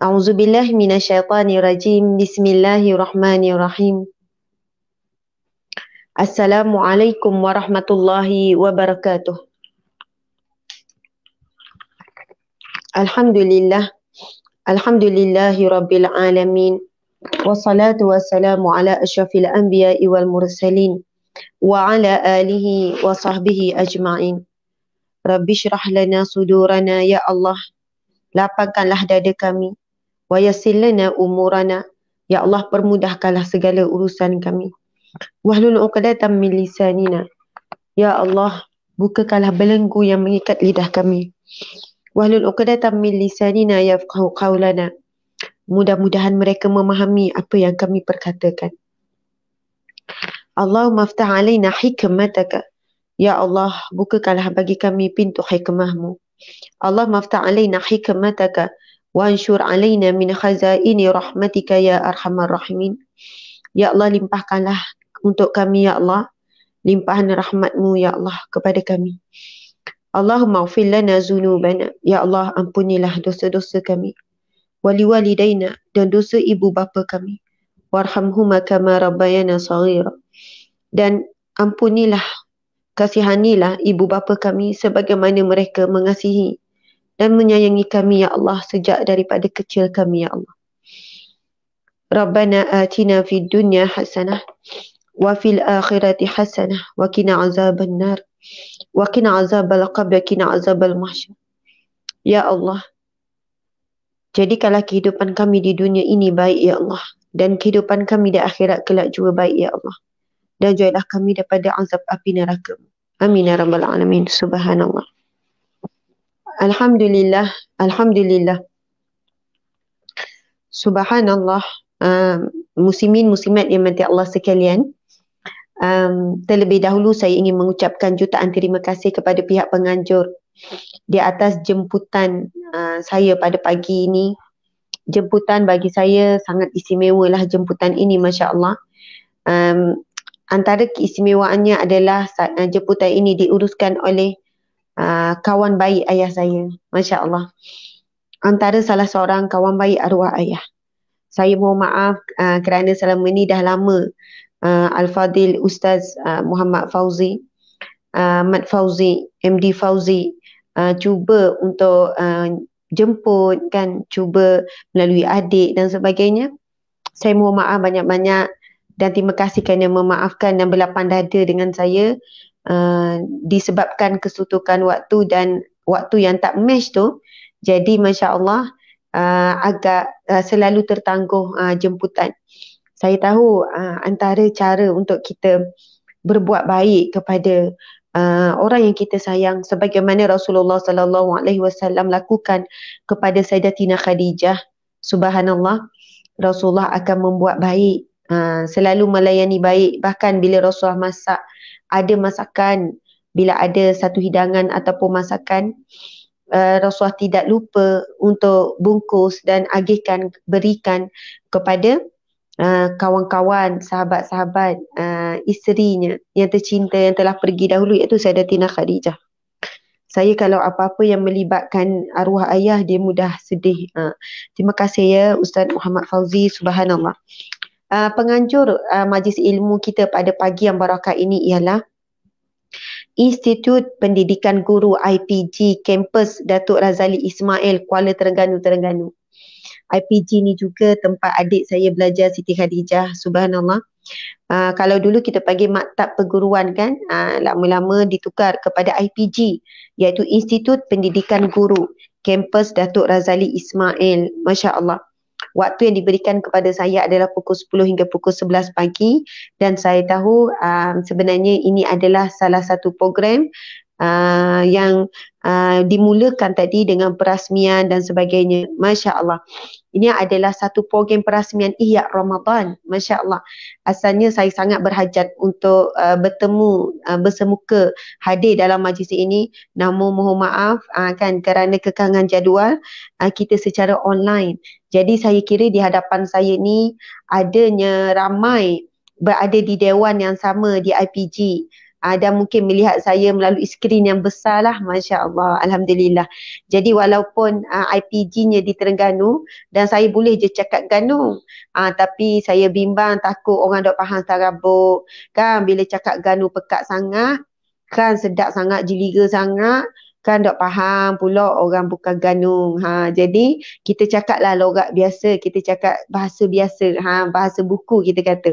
A'udzubillahi minasyaitonirrajim. Bismillahirrahmanirrahim. Assalamualaikum warahmatullahi wabarakatuh. Alhamdulillah. Alhamdulillahi rabbil alamin. Wassalatu wassalamu ala asyrafil anbiya'i wal mursalin wa ala alihi wa sahbihi ajma'in. Rabbi syrah lana sudurana ya Allah. Lapangkanlah dada kami. Wa yassir lana umurana. Ya Allah, permudahkanlah segala urusan kami. Wahlul 'uqdatam min lisanina. Ya Allah, bukakanlah belenggu yang mengikat lidah kami. Wahlul 'uqdatam min lisanina yafqahu qaulana. Mudah-mudahan mereka memahami apa yang kami perkatakan. Allahumma aftah alaina hikmataka. Ya Allah, bukakanlah bagi kami pintu hikmahmu. Allahumma aftah alaina hikmataka wa anshur alaina min khazaini rahmatika ya arhamar rahimin. Ya Allah, limpahkanlah untuk kami ya Allah, limpahan rahmatmu ya Allah kepada kami. Allahumma ighfir lana zunubana. Ya Allah, ampunilah dosa-dosa kami. Wali walidaina, dan dosa ibu bapa kami. Warhamhuma kama rabbayana saghira. Dan ampunilah, kasihanilah ibu bapa kami sebagaimana mereka mengasihi dan menyayangi kami ya Allah sejak daripada kecil kami ya Allah. Rabbana atina fid dunya hasanah wa fil akhirati hasanah wa qina azaban nar wa qina azabal qabr qina azabal mahsyar. Ya Allah, jadikanlah kehidupan kami di dunia ini baik ya Allah, dan kehidupan kami di akhirat kelak juga baik ya Allah, dan jauhkanlah kami daripada azab api neraka. Amin ya rabbal alamin. Subhanallah. Alhamdulillah. Alhamdulillah. Subhanallah. Muslimin muslimat yang dirahmati Allah sekalian, terlebih dahulu saya ingin mengucapkan jutaan terima kasih kepada pihak penganjur di atas jemputan saya pada pagi ini. Jemputan bagi saya sangat istimewa lah jemputan ini, Masya Allah. Antara keistimewaannya adalah jemputan ini diuruskan oleh kawan baik ayah saya, Masya Allah. Antara salah seorang kawan baik arwah ayah. Saya mohon maaf kerana selama ni dah lama Al-Fadil Ustaz Muhammad Fauzi, Mat Fauzi, MD Fauzi cuba untuk jemput kan, cuba melalui adik dan sebagainya. Saya mohon maaf banyak-banyak dan terima kasih kerana memaafkan dan berlapang dada dengan saya disebabkan kesutukan waktu dan waktu yang tak match tu. Jadi Masya Allah agak selalu tertangguh jemputan. Saya tahu antara cara untuk kita berbuat baik kepada orang yang kita sayang sebagaimana Rasulullah sallallahu alaihi wasallam lakukan kepada Sayyidatina Khadijah. Subhanallah, Rasulullah akan membuat baik, selalu melayani baik. Bahkan bila Rasulullah masak, ada masakan, bila ada satu hidangan ataupun masakan, Rasulullah tidak lupa untuk bungkus dan agihkan, berikan kepada kawan-kawan, sahabat-sahabat isterinya yang tercinta yang telah pergi dahulu, iaitu Sayyidatina Khadijah. Saya kalau apa-apa yang melibatkan arwah ayah, dia mudah sedih. Terima kasih ya Ustaz Muhammad Fauzi. Subhanallah. Penganjur majlis ilmu kita pada pagi yang barakah ini ialah Institut Pendidikan Guru IPG Kampus Datuk Razali Ismail, Kuala Terengganu, Terengganu. IPG ni juga tempat adik saya belajar, Siti Khadijah. Subhanallah. Kalau dulu kita panggil maktab perguruan kan, lama-lama ditukar kepada IPG, iaitu Institut Pendidikan Guru Kampus Datuk Razali Ismail. Masya Allah. Waktu yang diberikan kepada saya adalah pukul 10 hingga pukul 11 pagi, dan saya tahu sebenarnya ini adalah salah satu program yang dimulakan tadi dengan perasmian dan sebagainya. Masya Allah. Ini adalah satu program perasmian Ihya Ramadan. Masya Allah. Asalnya saya sangat berhajat untuk bertemu, bersemuka, hadir dalam majlis ini. Namun mohon maaf kan kerana kekangan jadual kita secara online. Jadi saya kira di hadapan saya ni adanya ramai berada di dewan yang sama di IPG. dan mungkin melihat saya melalui skrin yang besar lah, Masya Allah, Alhamdulillah. Jadi walaupun IPG-nya di Terengganu dan saya boleh je cakap Ganu, tapi saya bimbang takut orang dok faham tarabuk kan, bila cakap Ganu pekat sangat kan, sedap sangat, jeliga sangat kan, dok faham pula orang bukan Ganung. Jadi kita cakaplah logat biasa, kita cakap bahasa biasa, bahasa buku kita kata.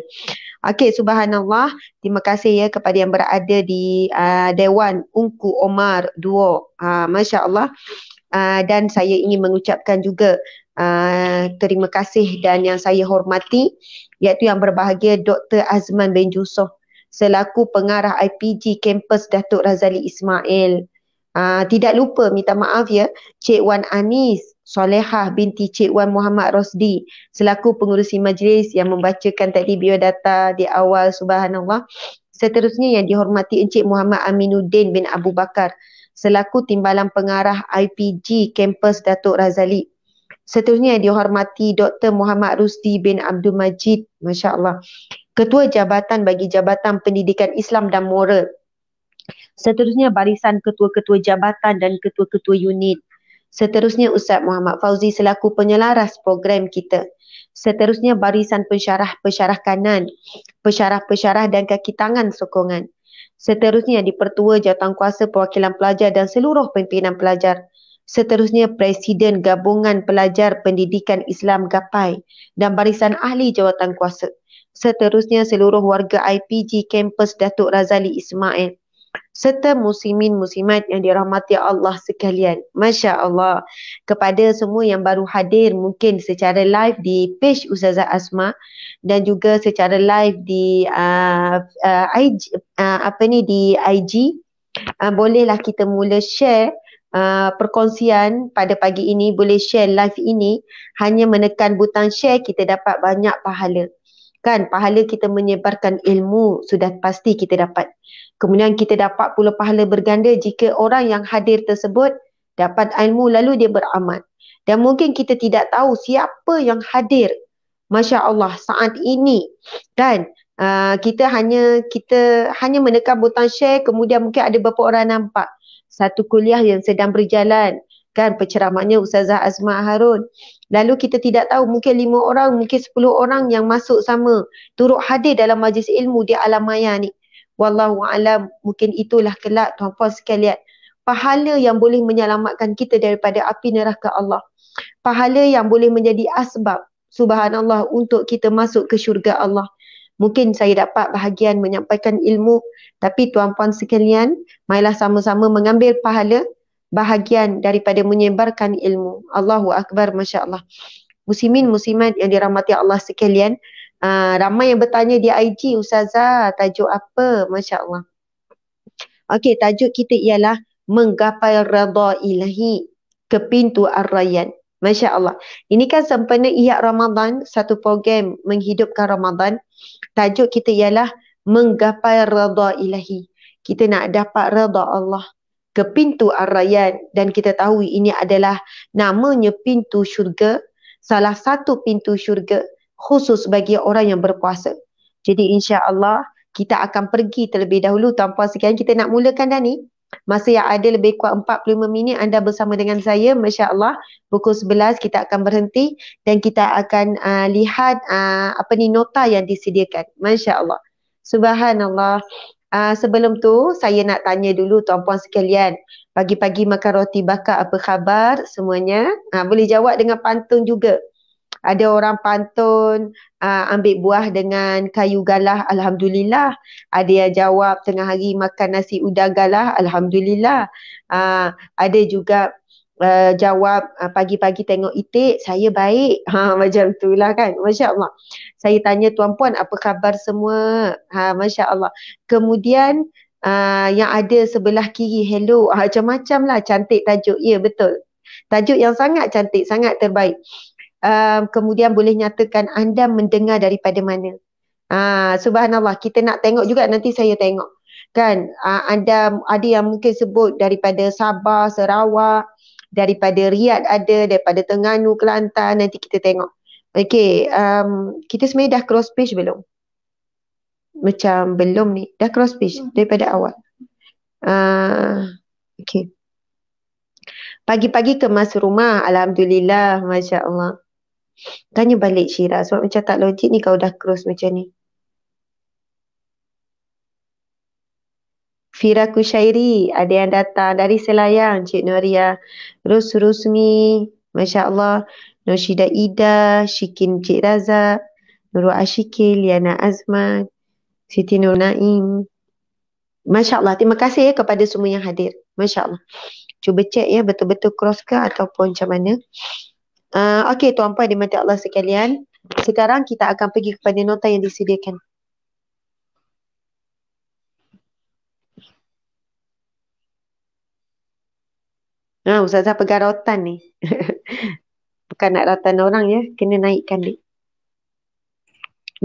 Okey, subhanallah. Terima kasih ya kepada yang berada di Dewan Ungku Omar Duo. Masya Allah. Dan saya ingin mengucapkan juga terima kasih dan yang saya hormati, iaitu yang berbahagia Dr. Azman bin Yusof selaku pengarah IPG kampus Datuk Razali Ismail. Tidak lupa minta maaf ya, Cik Wan Anis Solehah binti Cik Wan Muhammad Rosdi selaku pengurusi majlis yang membacakan tadi biodata di awal, subhanallah. Seterusnya yang dihormati Encik Muhammad Aminuddin bin Abu Bakar selaku timbalan pengarah IPG kampus Datuk Razali. Seterusnya yang dihormati Dr. Muhammad Rusdi bin Abdul Majid, Masya Allah, Ketua Jabatan bagi Jabatan Pendidikan Islam dan Moral. Seterusnya barisan ketua-ketua jabatan dan ketua-ketua unit. Seterusnya Ustaz Muhammad Fauzi selaku penyelaras program kita. Seterusnya barisan pensyarah-pensyarah kanan, pensyarah-pensyarah dan kaki tangan sokongan. Seterusnya di Pertua Jawatankuasa Perwakilan Pelajar dan seluruh pimpinan pelajar. Seterusnya Presiden Gabungan Pelajar Pendidikan Islam GAPAI dan barisan ahli jawatankuasa. Seterusnya seluruh warga IPG kampus Datuk Razali Ismail, serta muslimin muslimat yang dirahmati Allah sekalian. Masya Allah. Kepada semua yang baru hadir mungkin secara live di page Ustazah Asma dan juga secara live di IG, di IG, bolehlah kita mula share perkongsian pada pagi ini. Boleh share live ini, hanya menekan butang share kita dapat banyak pahala. Kan, pahala kita menyebarkan ilmu sudah pasti kita dapat. Kemudian kita dapat pula pahala berganda jika orang yang hadir tersebut dapat ilmu lalu dia beramal. Dan mungkin kita tidak tahu siapa yang hadir, Masya Allah, saat ini kan. Kita hanya menekan butang share, kemudian mungkin ada beberapa orang nampak satu kuliah yang sedang berjalan kan, penceramahnya Ustazah Azma Harun. Lalu kita tidak tahu, mungkin 5 orang, mungkin 10 orang yang masuk sama, turut hadir dalam majlis ilmu di alam maya ni. Wallahu alam, mungkin itulah kelak tuan-puan sekalian, pahala yang boleh menyelamatkan kita daripada api neraka Allah. Pahala yang boleh menjadi asbab, subhanallah, untuk kita masuk ke syurga Allah. Mungkin saya dapat bahagian menyampaikan ilmu, tapi tuan-puan sekalian, marilah sama-sama mengambil pahala bahagian daripada menyebarkan ilmu. Allahu Akbar, Masya Allah. Muslimin muslimat yang dirahmati Allah sekalian, ramai yang bertanya di IG, Ustazah, tajuk apa? Masya Allah. Okey, tajuk kita ialah menggapai redha ilahi ke pintu ar-rayyan. Masya Allah. Ini kan sempena Ihya Ramadan, satu program menghidupkan Ramadan. Tajuk kita ialah menggapai redha ilahi. Kita nak dapat redha Allah ke pintu ar-rayyan, dan kita tahu ini adalah namanya pintu syurga, salah satu pintu syurga khusus bagi orang yang berpuasa. Jadi insya-Allah kita akan pergi terlebih dahulu tuan-puan sekalian. Kita nak mulakan dah ni. Masa yang ada lebih kurang 45 minit anda bersama dengan saya, Masya-Allah. Pukul 11 kita akan berhenti dan kita akan lihat nota yang disediakan. Masya-Allah. Subhanallah. Sebelum tu saya nak tanya dulu tuan-puan sekalian, pagi-pagi makan roti bakar apa khabar semuanya? Boleh jawab dengan pantun juga. Ada orang pantun ambil buah dengan kayu galah, Alhamdulillah. Ada yang jawab tengah hari makan nasi udang galah, Alhamdulillah. Ada juga jawab pagi-pagi tengok itik, saya baik. Macam itulah kan. Masya Allah. Saya tanya tuan-puan apa khabar semua? Masya Allah. Kemudian yang ada sebelah kiri, hello. Macam-macam lah, cantik tajuk. Ya, betul. Tajuk yang sangat cantik, sangat terbaik. Kemudian boleh nyatakan anda mendengar daripada mana. Subhanallah, kita nak tengok juga, nanti saya tengok kan. Anda ada yang mungkin sebut daripada Sabah, Sarawak, daripada Riyadh ada, daripada Terengganu, Kelantan, nanti kita tengok. Okey, kita sebenarnya dah cross page belum? Macam belum ni. Dah cross page daripada awal. Okay. Pagi-pagi kemas rumah. Alhamdulillah. Masya Allah. Tanya balik Syira. Sebab macam tak logik ni kau dah cross macam ni. Fira Kushairi. Ada yang datang dari Selayang. Cik Nuria. Rusmi. Masya Allah. Noshida Ida. Syikin Cik Razak. Nurul Ashikil. Liana Azman. Siti Nur Naim. Masya Allah. Terima kasih ya kepada semua yang hadir. Masya Allah. Cuba cek ya betul-betul cross ke ataupun macam mana. Okey tuan-puan dimati Allah sekalian. Sekarang kita akan pergi kepada nota yang disediakan. Ustazah pegang rotan ni. Bukan nak rotan orang ya. Kena naikkan dia.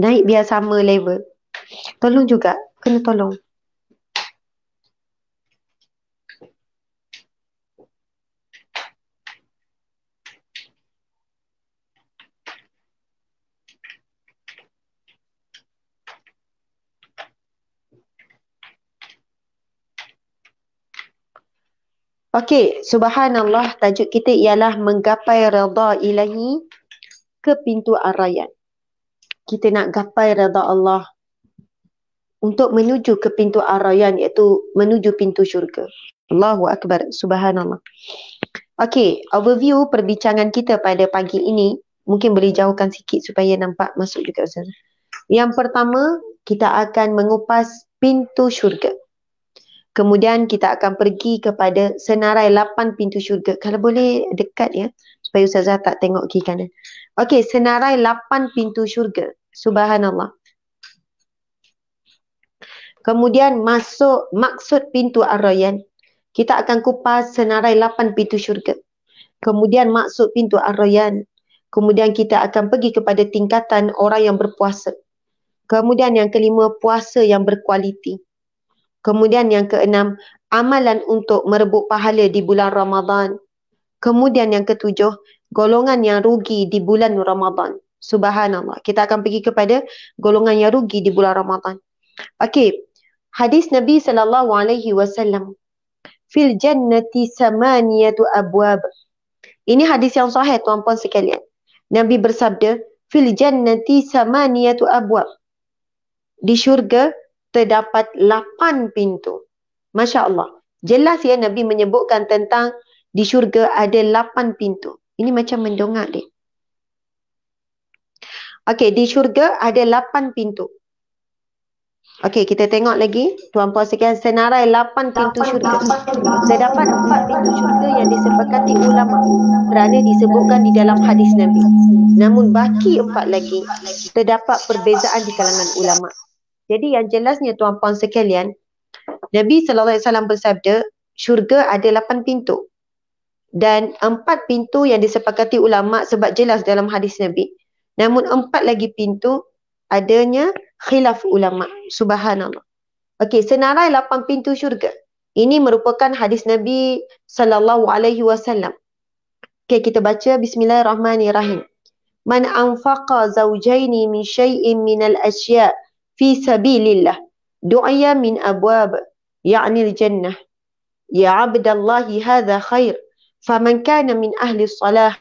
Naik biar sama level. Tolong juga. Kena tolong. Okey, subhanallah, tajuk kita ialah menggapai redha ilahi ke pintu ar-rayyan. Kita nak gapai redha Allah untuk menuju ke pintu ar-rayyan, iaitu menuju pintu syurga. Allahu Akbar, subhanallah. Okey, overview perbincangan kita pada pagi ini, mungkin boleh jauhkan sikit supaya nampak masuk juga Ustaz. Yang pertama, kita akan mengupas pintu syurga. Kemudian kita akan pergi kepada senarai 8 pintu syurga. Kalau boleh dekat ya, supaya Ustazah tak tengok kiri kanan. Okey, senarai 8 pintu syurga. Subhanallah. Kemudian masuk maksud pintu ar-rayyan. Kita akan kupas senarai 8 pintu syurga. Kemudian maksud pintu ar-rayyan. Kemudian kita akan pergi kepada tingkatan orang yang berpuasa. Kemudian yang kelima, puasa yang berkualiti. Kemudian yang keenam, amalan untuk merebut pahala di bulan Ramadan. Kemudian yang ketujuh, golongan yang rugi di bulan Ramadan. Subhanallah. Kita akan pergi kepada golongan yang rugi di bulan Ramadan. Okey. Hadis Nabi SAW. Fil jannati samaniyatu abwab. Ini hadis yang sahih tuan-puan sekalian. Nabi bersabda, fil jannati samaniyatu abwab. Di syurga terdapat 8 pintu. Masya Allah. Jelas ya Nabi menyebutkan tentang di syurga ada 8 pintu. Ini macam mendongak dia. Okey, di syurga ada 8 pintu. Okey, kita tengok lagi. Tuan-puan sekalian, senarai 8 pintu syurga. Terdapat 4 pintu syurga yang disepakati ulama kerana disebutkan di dalam hadis Nabi. Namun baki 4 lagi terdapat perbezaan di kalangan ulama. Jadi yang jelasnya tuan-puan sekalian, Nabi SAW bersabda, syurga ada 8 pintu. Dan 4 pintu yang disepakati ulama sebab jelas dalam hadis Nabi. Namun 4 lagi pintu adanya khilaf ulama. Subhanallah. Okey, senarai 8 pintu syurga. Ini merupakan hadis Nabi SAW. Okey, kita baca Bismillahirrahmanirrahim. Man anfaqa zawjaini min syai'in minal asya' fi sabilillah du'ya min abwab ya'ni al-jannah ya 'abdallahi hadha khair faman kana min ahli salah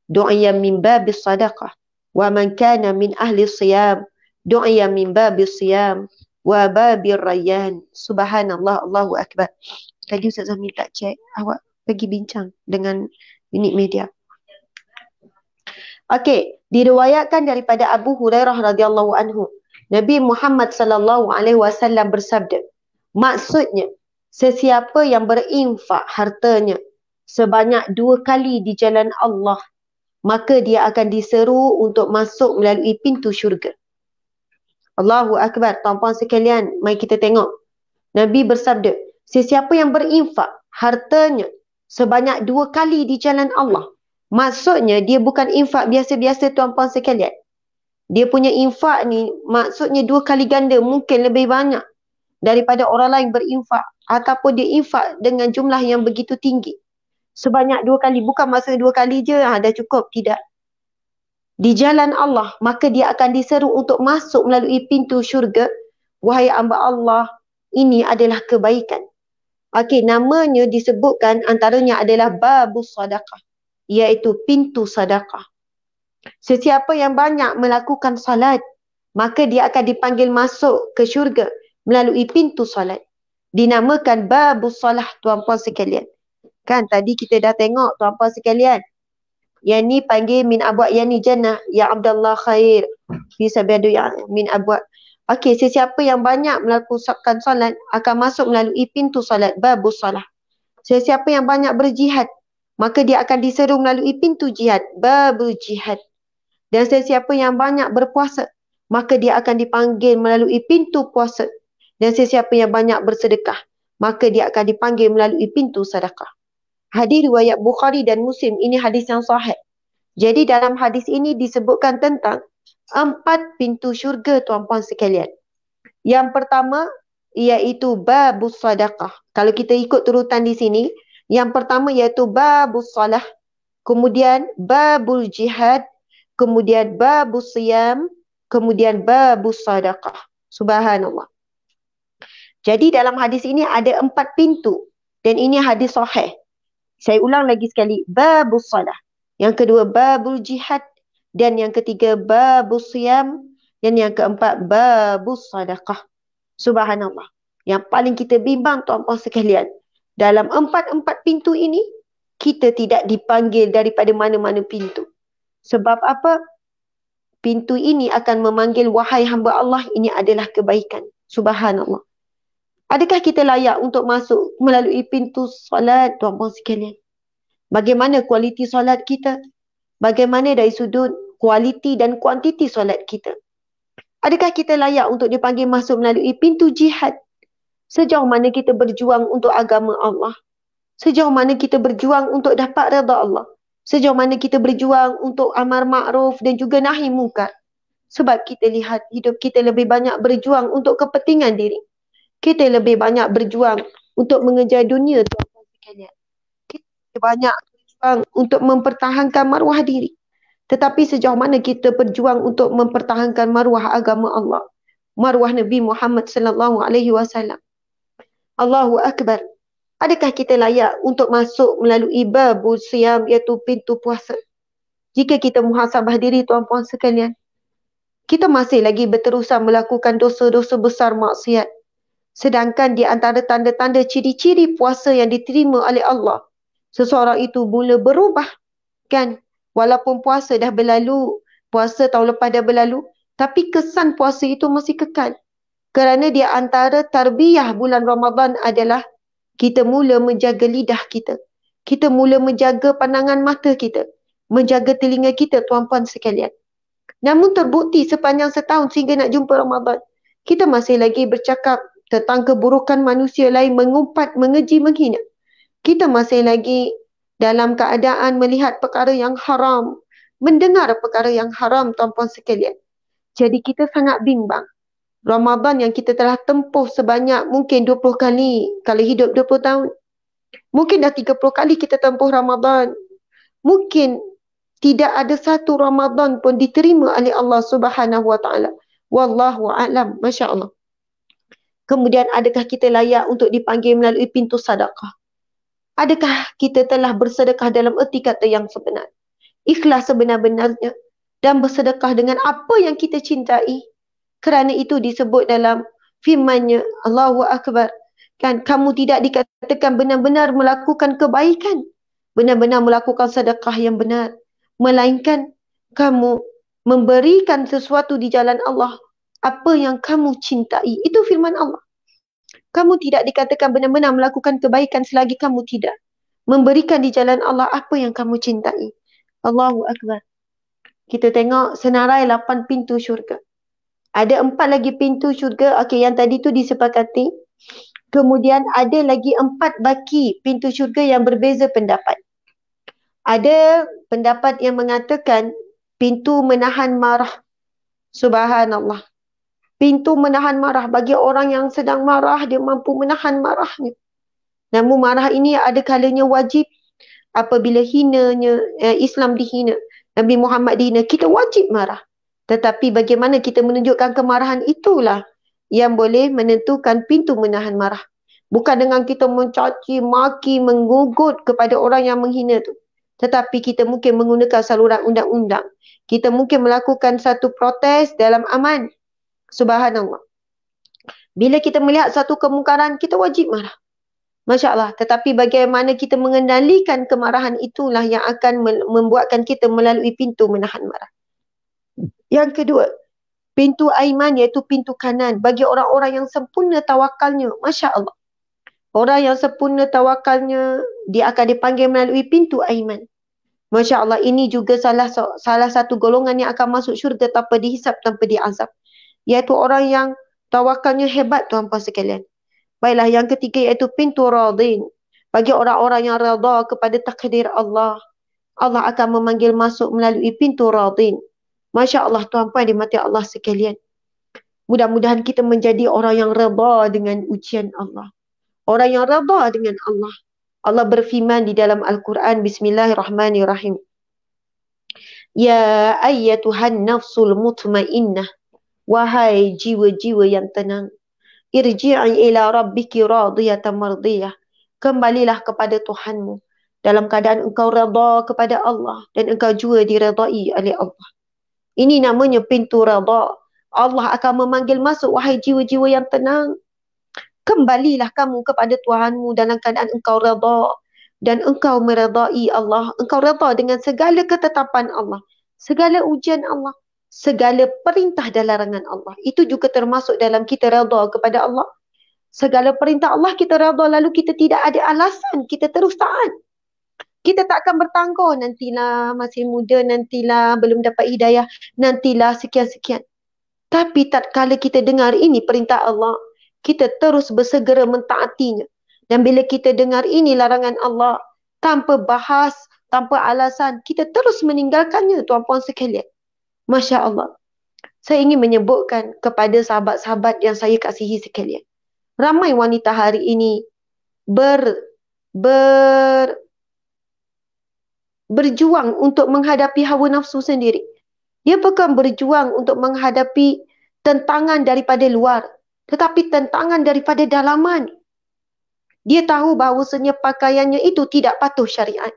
du'ya min bab as-sadaqah wa man kana min ahli siyam du'ya min bab as-siyam wa bab ar-rayyan. Subhanallah, Allahu Akbar. Tadi Ustazah minta cek, awak pergi bincang dengan unit media. Okey, diriwayatkan daripada Abu Hurairah radhiyallahu anhu, Nabi Muhammad sallallahu alaihi wasallam bersabda, maksudnya sesiapa yang berinfak hartanya sebanyak 2 kali di jalan Allah, maka dia akan diseru untuk masuk melalui pintu syurga. Allahu Akbar. Tuan-puan sekalian, mari kita tengok. Nabi bersabda, sesiapa yang berinfak hartanya sebanyak 2 kali di jalan Allah. Maksudnya dia bukan infak biasa-biasa tuan-puan sekalian. Dia punya infak ni maksudnya 2 kali ganda, mungkin lebih banyak daripada orang lain berinfak. Ataupun dia infak dengan jumlah yang begitu tinggi. sebanyak 2 kali. Bukan masa 2 kali je, dah cukup. Tidak. Di jalan Allah, maka dia akan diseru untuk masuk melalui pintu syurga. Wahai hamba Allah, ini adalah kebaikan. Okey, namanya disebutkan antaranya adalah babus sadaqah, iaitu pintu sedekah. Sesiapa yang banyak melakukan salat, maka dia akan dipanggil masuk ke syurga melalui pintu salat. Dinamakan babus salah, tuan-puan sekalian. Kan tadi kita dah tengok, tuan-puan sekalian. Yang ni panggil min abwab yang ni jannah. Ya Abdullah khair. Bisa berdu ya min abwab. Okey, sesiapa yang banyak melakukan salat akan masuk melalui pintu salat, babus salah. Sesiapa yang banyak berjihad, maka dia akan diseru melalui pintu jihad, babul jihad. Dan sesiapa yang banyak berpuasa, maka dia akan dipanggil melalui pintu puasa. Dan sesiapa yang banyak bersedekah, maka dia akan dipanggil melalui pintu sedekah. Hadis riwayat Bukhari dan Muslim, ini hadis yang sahih. Jadi dalam hadis ini disebutkan tentang 4 pintu syurga, tuan-puan sekalian. Yang pertama iaitu babus sadaqah. Kalau kita ikut turutan di sini, yang pertama iaitu babus salah, kemudian babul jihad, kemudian babus siyam, kemudian babus sadaqah. Subhanallah. Jadi dalam hadis ini ada 4 pintu dan ini hadis sahih. Saya ulang lagi sekali, babus salah. Yang kedua babul jihad, dan yang ketiga babus siyam, dan yang keempat babus sadaqah. Subhanallah. Yang paling kita bimbang, tuan-puan sekalian, dalam 4 pintu ini, kita tidak dipanggil daripada mana-mana pintu. Sebab apa? Pintu ini akan memanggil, wahai hamba Allah, ini adalah kebaikan. Subhanallah. Adakah kita layak untuk masuk melalui pintu solat, tuan-puan sekalian? Bagaimana kualiti solat kita? Bagaimana dari sudut kualiti dan kuantiti solat kita? Adakah kita layak untuk dipanggil masuk melalui pintu jihad? Sejauh mana kita berjuang untuk agama Allah? Sejauh mana kita berjuang untuk dapat redha Allah? Sejauh mana kita berjuang untuk amar ma'ruf dan juga nahi mungkar? Sebab kita lihat hidup kita lebih banyak berjuang untuk kepentingan diri. Kita lebih banyak berjuang untuk mengejar dunia, tuan-tuan sekalian. Kita lebih banyak berjuang untuk mempertahankan maruah diri. Tetapi sejauh mana kita berjuang untuk mempertahankan maruah agama Allah, maruah Nabi Muhammad sallallahu alaihi wasallam. Allahu akbar. Adakah kita layak untuk masuk melalui babul siyam, iaitu pintu puasa? Jika kita muhasabah diri, tuan-puan sekalian, kita masih lagi berterusan melakukan dosa-dosa besar maksiat. Sedangkan di antara tanda-tanda ciri-ciri puasa yang diterima oleh Allah, seseorang itu mula berubah, kan? Walaupun puasa dah berlalu, puasa tahun lepas dah berlalu, tapi kesan puasa itu masih kekal. Kerana di antara tarbiyah bulan Ramadan adalah kita mula menjaga lidah kita. Kita mula menjaga pandangan mata kita. Menjaga telinga kita, tuan-puan sekalian. Namun terbukti sepanjang setahun sehingga nak jumpa Ramadan, kita masih lagi bercakap tentang keburukan manusia lain, mengumpat, mengeji, menghina. Kita masih lagi dalam keadaan melihat perkara yang haram, mendengar perkara yang haram, tuan-puan sekalian. Jadi kita sangat bimbang. Ramadan yang kita telah tempuh sebanyak mungkin 20 kali kalau hidup 20 tahun. Mungkin dah 30 kali kita tempuh Ramadan. Mungkin tidak ada satu Ramadan pun diterima oleh Allah Subhanahu wa taala. Wallahu a'lam. Masya-Allah. Kemudian adakah kita layak untuk dipanggil melalui pintu sedekah? Adakah kita telah bersedekah dalam erti kata yang sebenar? Ikhlas sebenar-benarnya dan bersedekah dengan apa yang kita cintai. Kerana itu disebut dalam firman-Nya, Allahu Akbar. Kan kamu tidak dikatakan benar-benar melakukan kebaikan, benar-benar melakukan sedekah yang benar, melainkan kamu memberikan sesuatu di jalan Allah, apa yang kamu cintai. Itu firman Allah. Kamu tidak dikatakan benar-benar melakukan kebaikan selagi kamu tidak memberikan di jalan Allah apa yang kamu cintai. Allahu Akbar. Kita tengok senarai 8 pintu syurga. Ada 4 lagi pintu syurga. Okey, yang tadi tu disepakati. Kemudian ada lagi 4 baki pintu syurga yang berbeza pendapat. Ada pendapat yang mengatakan pintu menahan marah. Subhanallah. Pintu menahan marah. Bagi orang yang sedang marah, dia mampu menahan marahnya. Namun marah ini ada kalanya wajib, apabila hinanya Islam dihina, Nabi Muhammad dihina, kita wajib marah. Tetapi bagaimana kita menunjukkan kemarahan itulah yang boleh menentukan pintu menahan marah. Bukan dengan kita mencaci, maki, menggugut kepada orang yang menghina tu. Tetapi kita mungkin menggunakan saluran undang-undang. Kita mungkin melakukan satu protes dalam aman. Subhanallah. Bila kita melihat satu kemungkaran, kita wajib marah. Masya Allah. Tetapi bagaimana kita mengendalikan kemarahan itulah yang akan membuatkan kita melalui pintu menahan marah. Yang kedua, pintu aiman iaitu pintu kanan bagi orang-orang yang sempurna tawakalnya. Masya Allah. Orang yang sempurna tawakalnya, dia akan dipanggil melalui pintu aiman. Masya Allah, ini juga salah satu golongan yang akan masuk syurga tanpa dihisap, tanpa diazab. Iaitu orang yang tawakalnya hebat, tuan-puan sekalian. Baiklah, yang ketiga iaitu pintu radin. Bagi orang-orang yang reda kepada takdir Allah, Allah akan memanggil masuk melalui pintu radin. Masya Allah, tuan-puan dimati Allah sekalian. Mudah-mudahan kita menjadi orang yang reda dengan ujian Allah. Orang yang reda dengan Allah. Allah berfirman di dalam Al-Quran, Bismillahirrahmanirrahim. Ya ayyatuhan nafsul mutmainnah. Wahai jiwa-jiwa yang tenang. Irji'i ila rabbiki radiyatan mardiyah. Kembalilah kepada Tuhanmu dalam keadaan engkau reda kepada Allah dan engkau juga diredai oleh Allah. Ini namanya pintu reda. Allah akan memanggil masuk, wahai jiwa-jiwa yang tenang. Kembalilah kamu kepada Tuhanmu dalam keadaan engkau reda dan engkau meredai Allah. Engkau reda dengan segala ketetapan Allah, segala ujian Allah, segala perintah dan larangan Allah. Itu juga termasuk dalam kita reda kepada Allah. Segala perintah Allah kita reda, lalu kita tidak ada alasan, kita terus taat. Kita tak akan bertangguh, nantilah masih muda, nantilah belum dapat hidayah, nantilah sekian-sekian. Tapi tatkala kita dengar ini perintah Allah, kita terus bersegera mentaatinya. Dan bila kita dengar ini larangan Allah, tanpa bahas, tanpa alasan, kita terus meninggalkannya, tuan-puan sekalian. Masya Allah. Saya ingin menyebutkan kepada sahabat-sahabat yang saya kasihi sekalian. Ramai wanita hari ini berjuang untuk menghadapi hawa nafsu sendiri. Dia bukan berjuang untuk menghadapi tentangan daripada luar, tetapi tentangan daripada dalaman. Dia tahu bahawasanya pakaiannya itu tidak patuh syariat.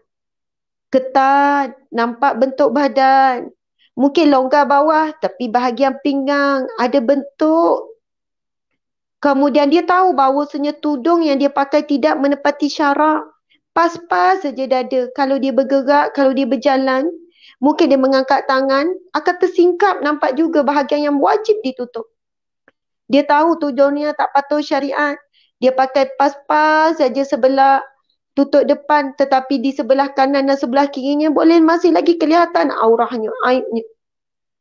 Ketat, nampak bentuk badan. Mungkin longgar bawah, tapi bahagian pinggang ada bentuk. Kemudian dia tahu bahawasanya tudung yang dia pakai tidak menepati syarak. Pas-pas saja dada. Kalau dia bergerak, kalau dia berjalan, mungkin dia mengangkat tangan, akan tersingkap, nampak juga bahagian yang wajib ditutup. Dia tahu tudungnya tak patuh syariat. Dia pakai pas-pas saja sebelah tutup depan, tetapi di sebelah kanan dan sebelah kirinya boleh masih lagi kelihatan aurahnya, aibnya.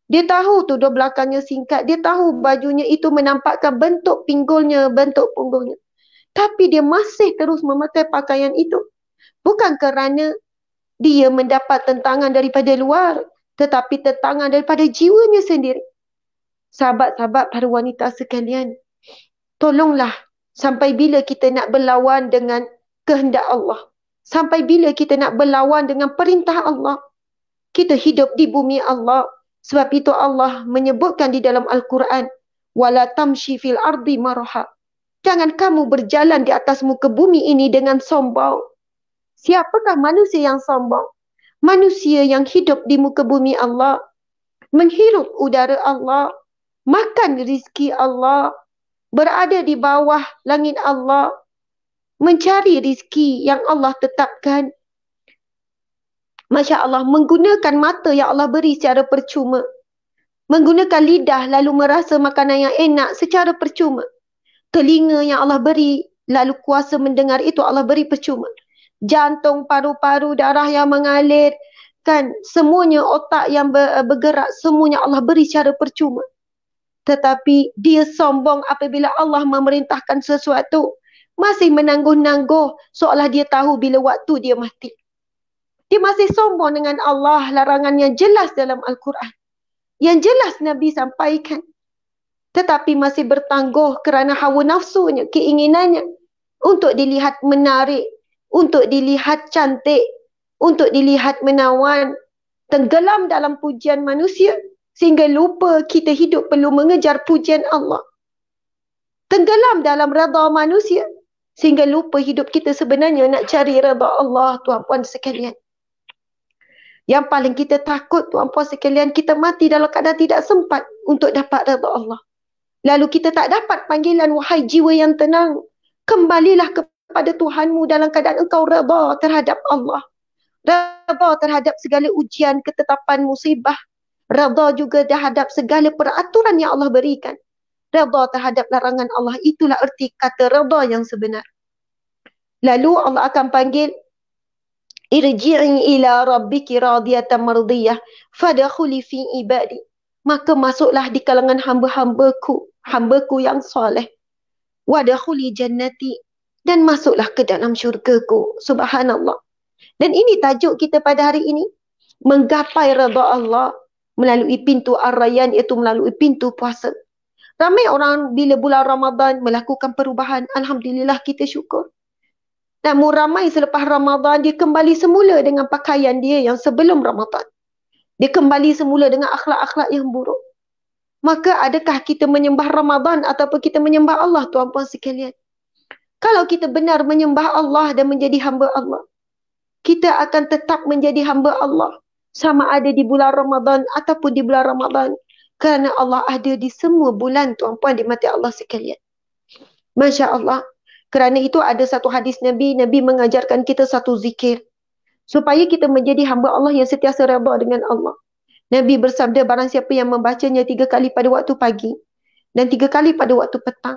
Dia tahu tudung belakangnya singkat. Dia tahu bajunya itu menampakkan bentuk pinggulnya, bentuk punggungnya. Tapi dia masih terus memakai pakaian itu. Bukan kerana dia mendapat tentangan daripada luar, tetapi tentangan daripada jiwanya sendiri. Sahabat-sahabat, para wanita sekalian, tolonglah, sampai bila kita nak berlawan dengan kehendak Allah? Sampai bila kita nak berlawan dengan perintah Allah? Kita hidup di bumi Allah. Sebab itu Allah menyebutkan di dalam Al-Quran, wala tamshi fil ardi maraha. Jangan kamu berjalan di atas muka bumi ini dengan sombong. Siapakah manusia yang sombong? Manusia yang hidup di muka bumi Allah, menghirup udara Allah, makan rizki Allah, berada di bawah langit Allah, mencari rizki yang Allah tetapkan. Masya Allah, menggunakan mata yang Allah beri secara percuma. Menggunakan lidah lalu merasa makanan yang enak secara percuma. Telinga yang Allah beri lalu kuasa mendengar itu Allah beri percuma. Jantung, paru-paru, darah yang mengalir, kan, semuanya, otak yang bergerak, semuanya Allah beri secara percuma. Tetapi dia sombong apabila Allah memerintahkan sesuatu, masih menangguh-nangguh seolah dia tahu bila waktu dia mati. Dia masih sombong dengan Allah, larangannya jelas dalam Al-Quran. Yang jelas Nabi sampaikan. Tetapi masih bertangguh kerana hawa nafsunya, keinginannya untuk dilihat menarik, untuk dilihat cantik, untuk dilihat menawan, tenggelam dalam pujian manusia sehingga lupa kita hidup perlu mengejar pujian Allah. Tenggelam dalam redha manusia sehingga lupa hidup kita sebenarnya nak cari redha Allah, tuan-puan sekalian. Yang paling kita takut, tuan-puan sekalian, kita mati dalam keadaan tidak sempat untuk dapat redha Allah. Lalu kita tak dapat panggilan, wahai jiwa yang tenang, kembalilah kepada Tuhanmu dalam keadaan engkau redha terhadap Allah. Redha terhadap segala ujian, ketetapan, musibah. Redha juga terhadap segala peraturan yang Allah berikan. Redha terhadap larangan Allah. Itulah erti kata redha yang sebenar. Lalu Allah akan panggil, irji'i ila rabbiki radiyatan mardiyah fadkhuli fi ibadi. Maka masuklah di kalangan hamba-hambaku yang soleh. Wadkhuli jannati, dan masuklah ke dalam syurgaku. Subhanallah. Dan ini tajuk kita pada hari ini, menggapai redha Allah melalui pintu ar-rayyan, iaitu melalui pintu puasa. Ramai orang bila bulan Ramadan melakukan perubahan, alhamdulillah kita syukur. Namun ramai selepas Ramadan dia kembali semula dengan pakaian dia yang sebelum Ramadan. Dia kembali semula dengan akhlak-akhlak yang buruk. Maka adakah kita menyembah Ramadan ataupun kita menyembah Allah, tuan-puan sekalian? Kalau kita benar menyembah Allah dan menjadi hamba Allah, kita akan tetap menjadi hamba Allah sama ada di bulan Ramadan ataupun di bulan Ramadan. Kerana Allah ada di semua bulan, tuan-puan dimati Allah sekalian. Masya Allah. Kerana itu ada satu hadis Nabi mengajarkan kita satu zikir. Supaya kita menjadi hamba Allah yang sentiasa redha dengan Allah. Nabi bersabda, barang siapa yang membacanya 3 kali pada waktu pagi dan 3 kali pada waktu petang,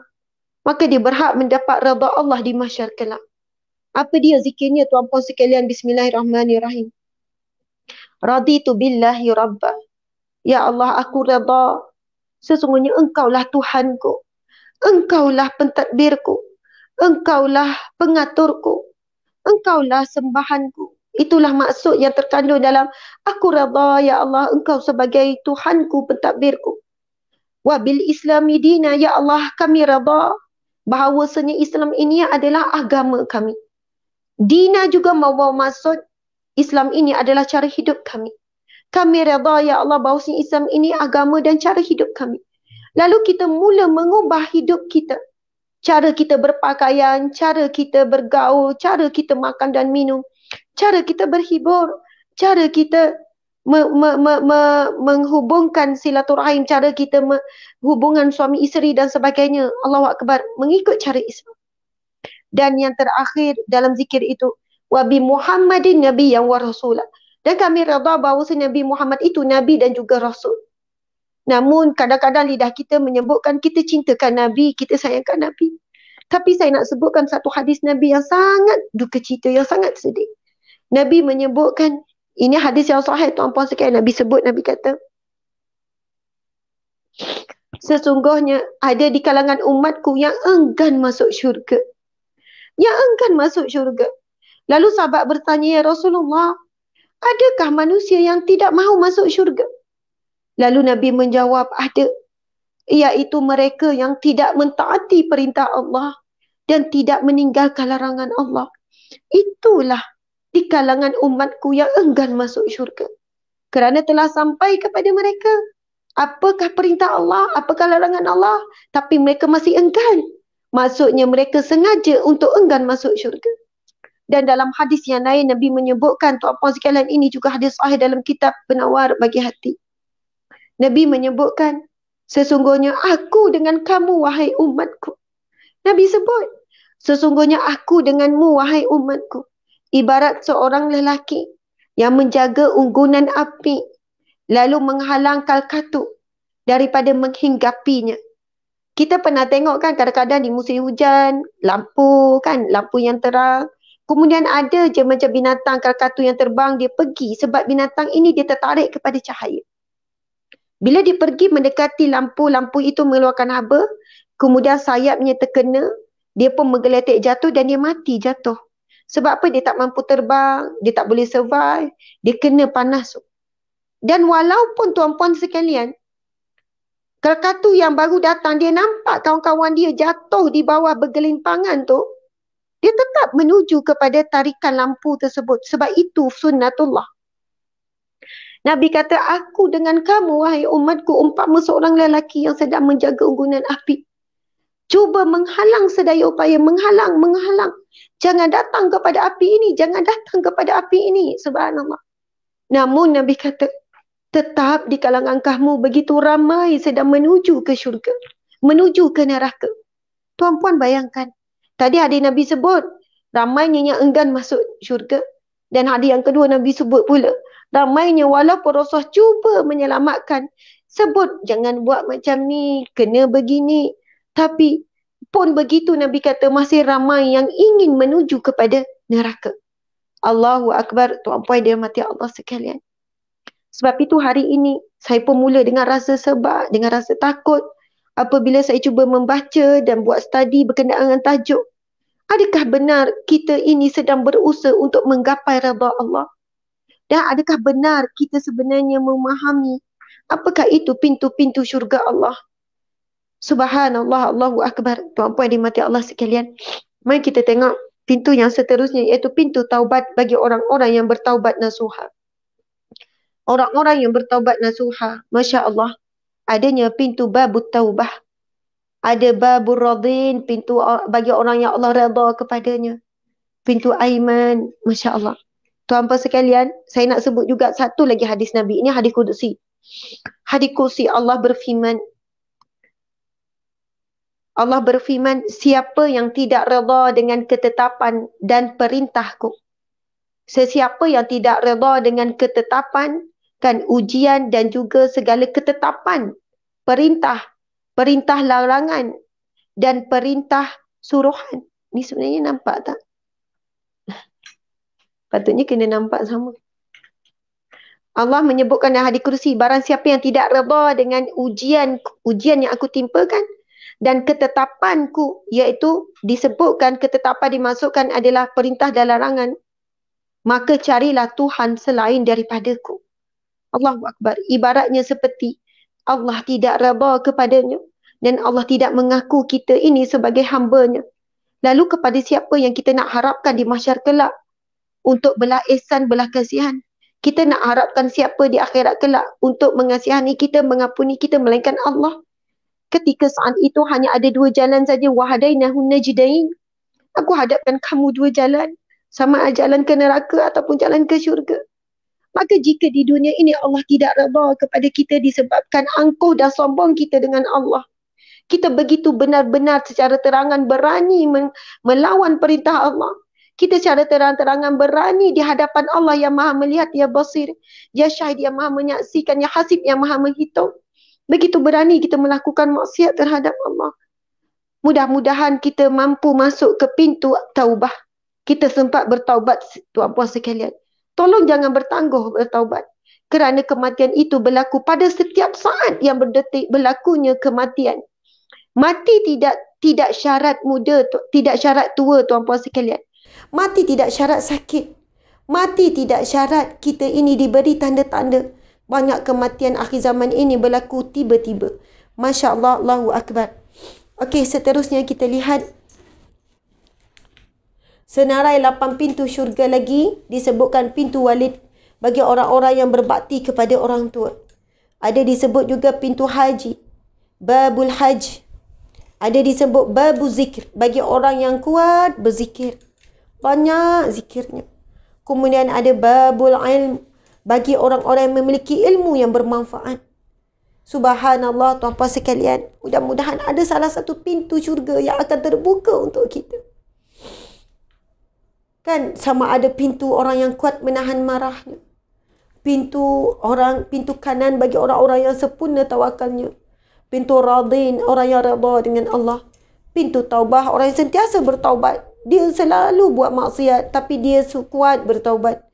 maka dia berhak mendapat redha Allah di mahsyar kelak. Apa dia zikirnya, tuan-puan sekalian? Bismillahirrahmanirrahim. Raditu billahi rabba. Ya Allah, aku redha. Sesungguhnya engkaulah Tuhanku. Engkaulah pentadbirku. Engkaulah pengaturku. Engkaulah sembahanku. Itulah maksud yang terkandung dalam aku redha, ya Allah, engkau sebagai Tuhanku, pentadbirku. Wa bil islami dina, ya Allah, kami redha bahawasanya Islam ini adalah agama kami. Dina juga membawa maksud Islam ini adalah cara hidup kami. Kami redha, ya Allah, bahawasanya Islam ini agama dan cara hidup kami. Lalu kita mula mengubah hidup kita. Cara kita berpakaian, cara kita bergaul, cara kita makan dan minum, cara kita berhibur, cara kita menghubungkan silaturahim, cara kita hubungan suami isteri dan sebagainya. Allahu Akbar, mengikut cara Islam. Dan yang terakhir dalam zikir itu, wa bi Muhammadin nabiyyan wa rasulah. Dan kami redha bahawa Nabi Muhammad itu Nabi dan juga Rasul. Namun kadang-kadang lidah kita menyebutkan kita cintakan Nabi, kita sayangkan Nabi. Tapi saya nak sebutkan satu hadis Nabi yang sangat duka cita, yang sangat sedih. Nabi menyebutkan, ini hadis yang sahih, tuan-puan sekalian. Nabi sebut, Nabi kata, sesungguhnya ada di kalangan umatku yang enggan masuk syurga. Yang enggan masuk syurga. Lalu sahabat bertanya, ya Rasulullah, adakah manusia yang tidak mahu masuk syurga? Lalu Nabi menjawab, ada. Iaitu mereka yang tidak mentaati perintah Allah dan tidak meninggalkan larangan Allah. Itulah di kalangan umatku yang enggan masuk syurga. Kerana telah sampai kepada mereka apakah perintah Allah, apakah larangan Allah, tapi mereka masih enggan. Maksudnya mereka sengaja untuk enggan masuk syurga. Dan dalam hadis yang lain Nabi menyebutkan, tuan-puan sekalian, ini juga hadis sahih dalam kitab Penawar bagi Hati. Nabi menyebutkan, sesungguhnya aku dengan kamu, wahai umatku. Nabi sebut, sesungguhnya aku denganmu, wahai umatku, ibarat seorang lelaki yang menjaga unggunan api, lalu menghalang kalkatu daripada menghinggapinya. Kita pernah tengok kan kadang-kadang di musim hujan, lampu kan, lampu yang terang. Kemudian ada je macam binatang kalkatu yang terbang, dia pergi sebab binatang ini dia tertarik kepada cahaya. Bila dia pergi mendekati lampu, lampu itu mengeluarkan haba, kemudian sayapnya terkena, dia pun menggeletek jatuh dan dia mati jatuh. Sebab apa? Dia tak mampu terbang, dia tak boleh survive, dia kena panas. Dan walaupun tuan-puan sekalian, kalkatu yang baru datang, dia nampak kawan-kawan dia jatuh di bawah bergelimpangan tu, Dia tetap menuju kepada tarikan lampu tersebut. Sebab itu sunnatullah. Nabi kata, aku dengan kamu, wahai umatku, umpama seorang lelaki yang sedang menjaga unggungan api. Cuba menghalang sedaya upaya, menghalang. Jangan datang kepada api ini, jangan datang kepada api ini. Subhanallah. Namun Nabi kata, tetap di kalangan kamu begitu ramai sedang menuju ke syurga, menuju ke neraka. Tuan-puan bayangkan, tadi hadis Nabi sebut, ramainya yang enggan masuk syurga. Dan hadis yang kedua Nabi sebut pula, ramainya walaupun Rasulullah cuba menyelamatkan, sebut jangan buat macam ni, kena begini. Tapi pun begitu Nabi kata masih ramai yang ingin menuju kepada neraka. Allahu Akbar, tuan-puan dia mati Allah sekalian. Sebab itu hari ini saya pun mula dengan rasa sebab, dengan rasa takut apabila saya cuba membaca dan buat studi berkenaan dengan tajuk. Adakah benar kita ini sedang berusaha untuk menggapai redha Allah? Dan adakah benar kita sebenarnya memahami apakah itu pintu-pintu syurga Allah? Subhanallah, Allahu Akbar. Tuan-puan dimati Allah sekalian. Mari kita tengok pintu yang seterusnya, iaitu pintu taubat bagi orang-orang yang bertaubat nasuha. Orang-orang yang bertaubat nasuha, Masya Allah, adanya pintu babut taubah. Ada babur radin, pintu bagi orang yang Allah redha kepadanya. Pintu aiman, Masya Allah. Tuan-puan sekalian, saya nak sebut juga satu lagi hadis Nabi. Ini hadis Qudsi. Hadis Qudsi, Allah berfirman, siapa yang tidak redha dengan ketetapan dan perintahku. Sesiapa yang tidak redha dengan ketetapan, kan, ujian dan juga segala ketetapan, perintah larangan dan perintah suruhan. Ni sebenarnya nampak tak? Patutnya kena nampak sama. Allah menyebutkan dalam hadis kursi, barang siapa yang tidak redha dengan ujian yang aku timpakan dan ketetapanku, iaitu disebutkan ketetapan dimasukkan adalah perintah dan larangan, maka carilah Tuhan selain daripadaku. Allahu Akbar. Ibaratnya seperti Allah tidak redha kepadanya dan Allah tidak mengaku kita ini sebagai hamba-Nya. Lalu kepada siapa yang kita nak harapkan di mahsyar kelak untuk belah ihsan, belah kasihan? Kita nak harapkan siapa di akhirat kelak untuk mengasihani kita, mengampuni kita, melainkan Allah. Ketika saat itu hanya ada dua jalan saja, wahadainahun najdain. Aku hadapkan kamu dua jalan, sama jalan ke neraka ataupun jalan ke syurga. Maka jika di dunia ini Allah tidak redha kepada kita disebabkan angkuh dan sombong kita dengan Allah, kita begitu benar-benar secara terangan berani melawan perintah Allah. Kita secara terang-terangan berani di hadapan Allah yang maha melihat, ya basir, ya syahid, yang maha menyaksikan, ya hasib, yang maha menghitung. Begitu berani kita melakukan maksiat terhadap Allah. Mudah-mudahan kita mampu masuk ke pintu taubah. Kita sempat bertaubat, tuan-puan sekalian. Tolong jangan bertangguh bertaubat. Kerana kematian itu berlaku pada setiap saat yang berdetik berlakunya kematian. Mati tidak syarat muda, tidak syarat tua, tuan-puan sekalian. Mati tidak syarat sakit. Mati tidak syarat kita ini diberi tanda-tanda. Banyak kematian akhir zaman ini berlaku tiba-tiba. Masya Allah, Allahu Akbar. Okey, seterusnya kita lihat senarai 8 pintu syurga lagi. Disebutkan pintu walid bagi orang-orang yang berbakti kepada orang tua. Ada disebut juga pintu haji, babul haj. Ada disebut babu zikir bagi orang yang kuat berzikir, banyak zikirnya. Kemudian ada babul ilm bagi orang-orang yang memiliki ilmu yang bermanfaat. Subhanallah, tuan-tuan sekalian, mudah-mudahan ada salah satu pintu syurga yang akan terbuka untuk kita. Kan sama ada pintu orang yang kuat menahan marahnya. Pintu kanan bagi orang-orang yang sempurna tawakalnya. Pintu radin, orang yang redha dengan Allah. Pintu taubah, orang yang sentiasa bertaubat. Dia selalu buat maksiat tapi dia kuat bertaubat.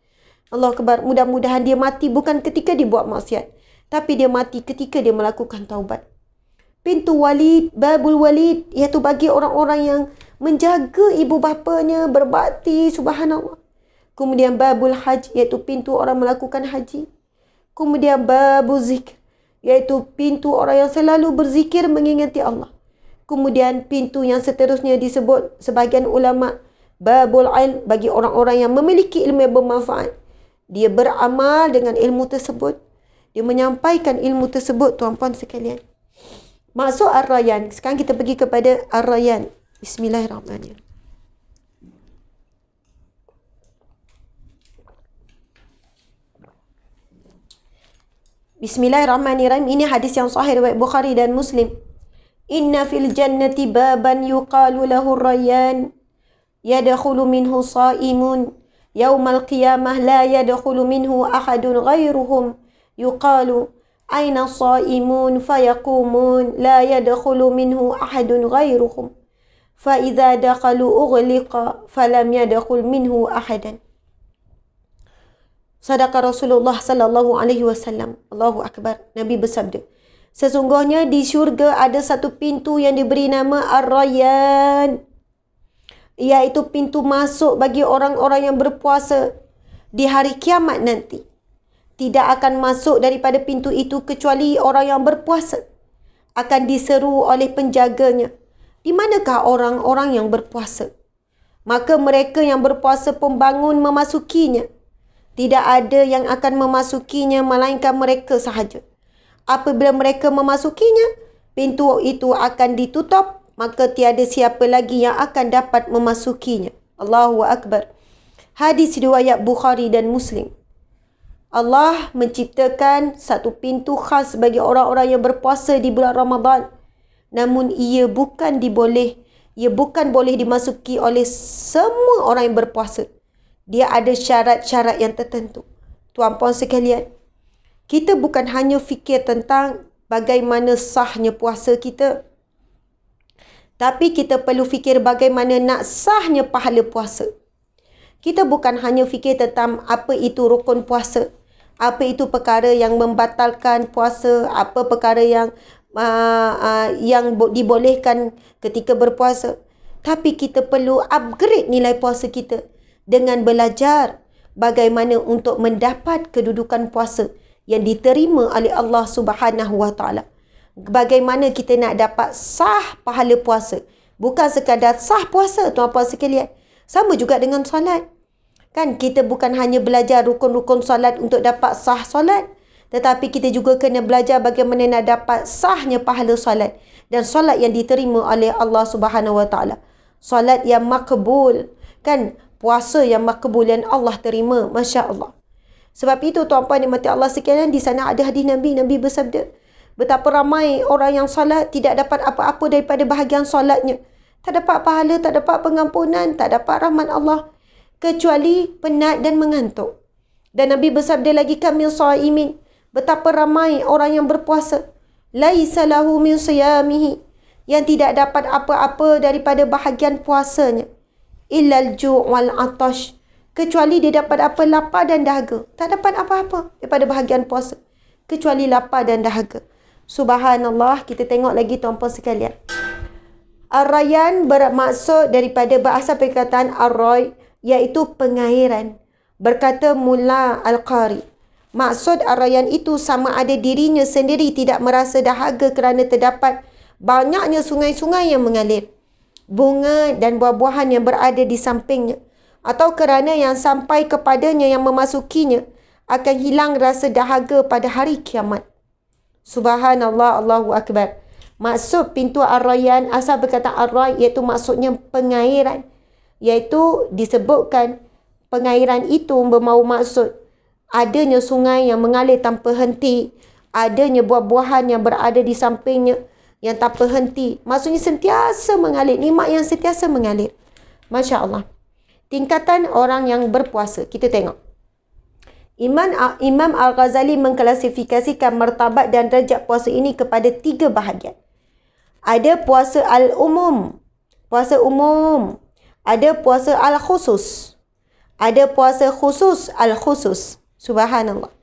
Allah Akbar. Mudah-mudahan dia mati bukan ketika dia buat maksiat, tapi dia mati ketika dia melakukan taubat. Pintu walid, babul walid, iaitu bagi orang-orang yang menjaga ibu bapanya, berbakti, subhanallah. Kemudian babul haj, iaitu pintu orang melakukan haji. Kemudian babu zikr, iaitu pintu orang yang selalu berzikir mengingati Allah. Kemudian pintu yang seterusnya disebut sebahagian ulama Babul ilm, bagi orang-orang yang memiliki ilmu yang bermanfaat. Dia beramal dengan ilmu tersebut. Dia menyampaikan ilmu tersebut, tuan-puan sekalian. Maksud Ar-Rayyan. Sekarang kita pergi kepada Ar-Rayyan. Bismillahirrahmanirrahim. Bismillahirrahmanirrahim. Ini hadis yang sahih riwayat Bukhari dan Muslim. Inna fil jannati baban yuqalu lahu Rayyan. Yadkhulu minhu sa'imun. Yawmal qiyamah la yadkhulu minhu ahadun ghairuhum. Yuqalu aina sa'imun fayaqumun la yadkhulu minhu ahadun ghairuhum. Fa idza dakhalu ughliqa falam yadkhul minhu ahadan. Sadaqa Rasulullah sallallahu alaihi wasallam. Allahu akbar. Nabi bersabda, sesungguhnya di syurga ada satu pintu yang diberi nama Ar-Rayyan, iaitu pintu masuk bagi orang-orang yang berpuasa di hari kiamat nanti. Tidak akan masuk daripada pintu itu kecuali orang yang berpuasa. Akan diseru oleh penjaganya, di manakah orang-orang yang berpuasa? Maka mereka yang berpuasa pun bangun memasukinya. Tidak ada yang akan memasukinya melainkan mereka sahaja. Apabila mereka memasukinya, pintu itu akan ditutup, maka tiada siapa lagi yang akan dapat memasukinya. Allahu Akbar. Hadis riwayat Bukhari dan Muslim. Allah menciptakan satu pintu khas bagi orang-orang yang berpuasa di bulan Ramadan. Namun ia bukan boleh dimasuki oleh semua orang yang berpuasa. Dia ada syarat-syarat yang tertentu. Tuan-puan sekalian, kita bukan hanya fikir tentang bagaimana sahnya puasa kita, tapi kita perlu fikir bagaimana nak sahnya pahala puasa. Kita bukan hanya fikir tentang apa itu rukun puasa, apa itu perkara yang membatalkan puasa, apa perkara yang dibolehkan ketika berpuasa. Tapi kita perlu upgrade nilai puasa kita dengan belajar bagaimana untuk mendapat kedudukan puasa yang diterima oleh Allah Subhanahu Wa Taala. Bagaimana kita nak dapat sah pahala puasa. Bukan sekadar sah puasa, tuan-puan sekalian. Sama juga dengan solat. Kan kita bukan hanya belajar rukun-rukun solat untuk dapat sah solat, tetapi kita juga kena belajar bagaimana nak dapat sahnya pahala solat dan solat yang diterima oleh Allah Subhanahu Wa Taala. Solat yang makbul, kan? Puasa yang makbul yang Allah terima. Masya Allah. Sebab itu tuan-puan dimati Allah sekalian, di sana ada hadis Nabi. Nabi bersabda, betapa ramai orang yang salat tidak dapat apa-apa daripada bahagian solatnya. Tak dapat pahala, tak dapat pengampunan, tak dapat rahmat Allah, kecuali penat dan mengantuk. Dan Nabi bersabda lagi, kamil sa'imin, betapa ramai orang yang berpuasa, laisa lahu min siyamihi, yang tidak dapat apa-apa daripada bahagian puasanya, illal ju' wal atash, kecuali dia dapat apa? Lapar dan dahaga. Tak dapat apa-apa daripada bahagian puasa kecuali lapar dan dahaga. Subhanallah. Kita tengok lagi tuan-puan sekalian. Ar-Rayyan bermaksud daripada bahasa perkataan ar-ray, iaitu pengairan. Berkata Mullah Al-Qari, maksud Ar-Rayyan itu sama ada dirinya sendiri tidak merasa dahaga kerana terdapat banyaknya sungai-sungai yang mengalir, bunga dan buah-buahan yang berada di sampingnya, atau kerana yang sampai kepadanya yang memasukinya akan hilang rasa dahaga pada hari kiamat. Subhanallah, Allahu Akbar. Maksud pintu Ar-Rayyan, asal berkata Ar-Ray, iaitu maksudnya pengairan. Iaitu disebutkan pengairan itu bermahu maksud adanya sungai yang mengalir tanpa henti, adanya buah-buahan yang berada di sampingnya yang tak berhenti. Maksudnya sentiasa mengalir, nikmat yang sentiasa mengalir. Masya Allah. Tingkatan orang yang berpuasa. Kita tengok. Imam Al-Ghazali mengklasifikasikan martabat dan derajat puasa ini kepada 3 bahagian. Ada puasa al-umum, puasa umum. Ada puasa al-khusus. Ada puasa khusus al-khusus. Subhanallah.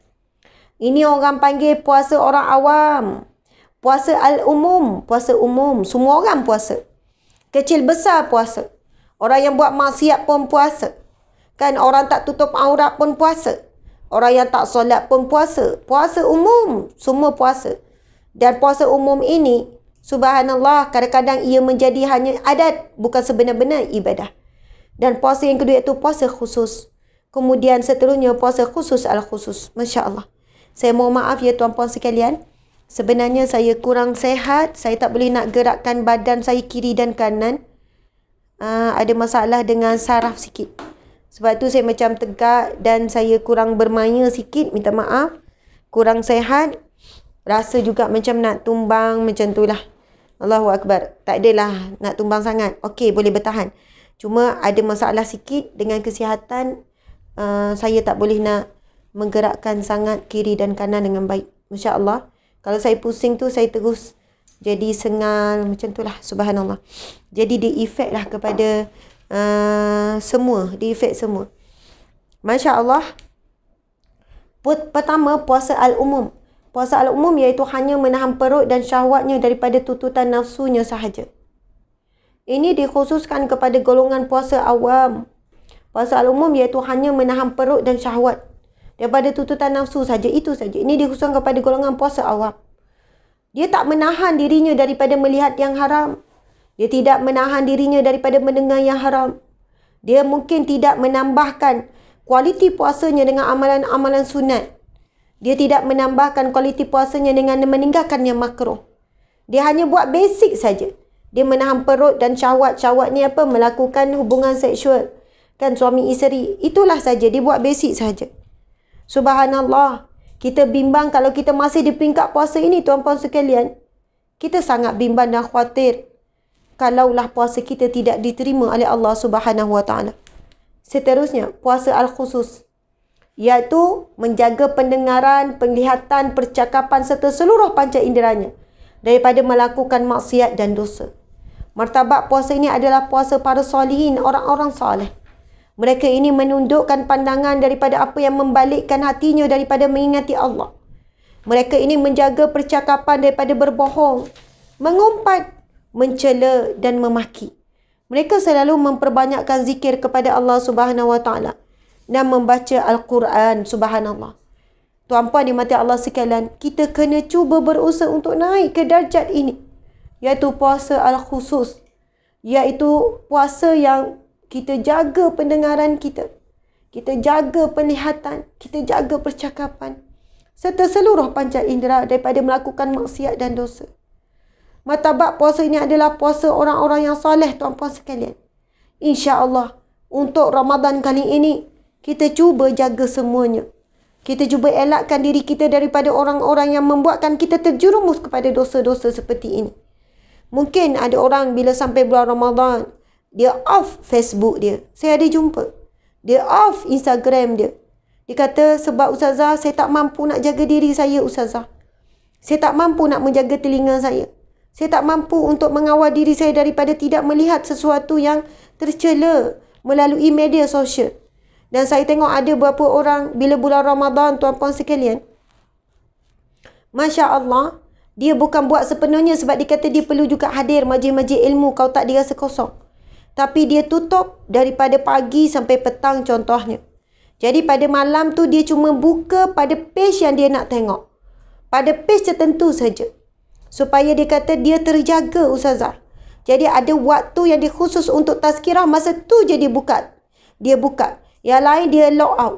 Ini orang panggil puasa orang awam. Puasa al-umum, puasa umum. Semua orang puasa. Kecil besar puasa. Orang yang buat maksiat pun puasa. Kan orang tak tutup aurat pun puasa. Orang yang tak solat pun puasa. Puasa umum, semua puasa. Dan puasa umum ini, subhanallah, kadang-kadang ia menjadi hanya adat, bukan sebenar-benar ibadah. Dan puasa yang kedua iaitu puasa khusus. Kemudian seterusnya puasa khusus al-khusus. Masya Allah. Saya mohon maaf ya tuan-puan sekalian. Sebenarnya saya kurang sehat. Saya tak boleh nak gerakkan badan saya kiri dan kanan. Ada masalah dengan saraf sikit. Sebab tu saya macam tegak dan saya kurang bermaya sikit. Minta maaf. Kurang sehat. Rasa juga macam nak tumbang macam tu lah. Allahu Akbar. Tak adalah nak tumbang sangat. Okey, boleh bertahan. Cuma ada masalah sikit dengan kesihatan. Saya tak boleh nak menggerakkan sangat kiri dan kanan dengan baik. Masya Allah. Kalau saya pusing tu, saya terus jadi sengal. Macam tu lah. Subhanallah. Jadi dia efek lah kepada semua. Dia efek semua. Masya Allah. Pertama, puasa al-umum. Puasa al-umum iaitu hanya menahan perut dan syahwatnya daripada tuntutan nafsunya sahaja. Ini dikhususkan kepada golongan puasa awam. Puasa al-umum iaitu hanya menahan perut dan syahwat daripada tuntutan nafsu saja. Itu saja. Ini dikhususkan kepada golongan puasa awam. Dia tak menahan dirinya daripada melihat yang haram. Dia tidak menahan dirinya daripada mendengar yang haram. Dia mungkin tidak menambahkan kualiti puasanya dengan amalan-amalan sunat. Dia tidak menambahkan kualiti puasanya dengan meninggalkan yang makruh. Dia hanya buat basic saja. Dia menahan perut dan syahwat. Syahwat ni apa? Melakukan hubungan seksual. Kan suami isteri. Itulah saja. Dia buat basic saja. Subhanallah. Kita bimbang kalau kita masih di peringkat puasa ini, tuan-puan sekalian. Kita sangat bimbang dan khawatir kalaulah puasa kita tidak diterima oleh Allah Subhanahu Wa Taala. Seterusnya, puasa al-khusus, iaitu menjaga pendengaran, penglihatan, percakapan serta seluruh panca inderanya daripada melakukan maksiat dan dosa. Martabat puasa ini adalah puasa para solihin, orang-orang soleh. Mereka ini menundukkan pandangan daripada apa yang membalikkan hatinya daripada mengingati Allah. Mereka ini menjaga percakapan daripada berbohong, mengumpat, mencela dan memaki. Mereka selalu memperbanyakkan zikir kepada Allah Subhanahu Wa Taala dan membaca Al-Quran. Subhanallah. Tuan-puan di mata Allah sekalian, kita kena cuba berusaha untuk naik ke darjat ini, iaitu puasa al-khusus, iaitu puasa yang kita jaga pendengaran kita, kita jaga penglihatan, kita jaga percakapan serta seluruh panca indera daripada melakukan maksiat dan dosa. Martabat puasa ini adalah puasa orang-orang yang soleh, tuan-puan sekalian. InsyaAllah, untuk Ramadan kali ini, kita cuba jaga semuanya. Kita cuba elakkan diri kita daripada orang-orang yang membuatkan kita terjerumus kepada dosa-dosa seperti ini. Mungkin ada orang bila sampai bulan Ramadan, dia off Facebook dia. Saya ada jumpa. Dia off Instagram dia. Dia kata, sebab Ustazah, saya tak mampu nak jaga diri saya, Ustazah. Saya tak mampu nak menjaga telinga saya. Saya tak mampu untuk mengawal diri saya daripada tidak melihat sesuatu yang tercela melalui media sosial. Dan saya tengok ada beberapa orang bila bulan Ramadan, tuan-puan sekalian, Masya Allah, dia bukan buat sepenuhnya sebab dia kata dia perlu juga hadir majlis-majlis ilmu, kau tak dirasa kosong. Tapi dia tutup daripada pagi sampai petang contohnya. Jadi pada malam tu dia cuma buka pada page yang dia nak tengok. Pada page tertentu saja. Supaya dia kata dia terjaga, Ustazah. Jadi ada waktu yang dia khusus untuk tazkirah, masa tu je dia buka. Dia buka. Yang lain dia log out.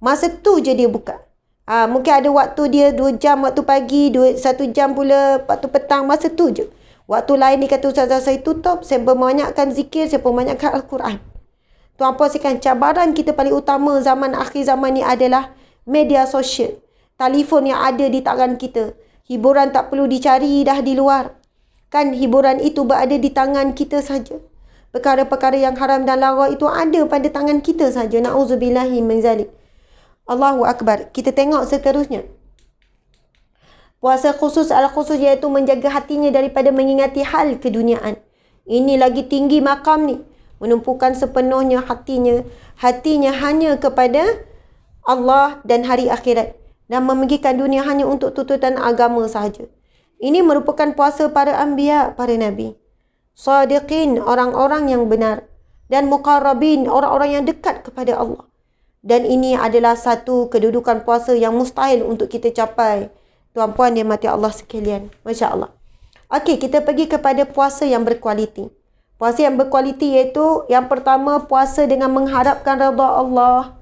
Masa tu je dia buka. Mungkin ada waktu dia 2 jam waktu pagi, 1 jam pula waktu petang, masa tu je. Waktu lain dia kata, Ustazah saya tutup, saya perbanyakkan zikir, saya perbanyakkan Al-Quran. Tuan-puan sekalian, cabaran kita paling utama zaman akhir zaman ni adalah media sosial. Telefon yang ada di tangan kita. Hiburan tak perlu dicari dah di luar. Kan hiburan itu berada di tangan kita saja. Perkara-perkara yang haram dan lara itu ada pada tangan kita saja. Na'udzubillahi min zalik. Allahu Akbar. Kita tengok seterusnya. Puasa khusus al-khusus iaitu menjaga hatinya daripada mengingati hal keduniaan. Ini lagi tinggi makam ni. Menumpukan sepenuhnya hatinya hanya kepada Allah dan hari akhirat. Dan memikirkan dunia hanya untuk tuntutan agama sahaja. Ini merupakan puasa para anbiya, para nabi. Sadiqin, orang-orang yang benar. Dan muqarrabin, orang-orang yang dekat kepada Allah. Dan ini adalah satu kedudukan puasa yang mustahil untuk kita capai. Tuan-puan yang mati Allah sekalian. Masya Allah. Okey, kita pergi kepada puasa yang berkualiti. Puasa yang berkualiti iaitu yang pertama puasa dengan mengharapkan redha Allah.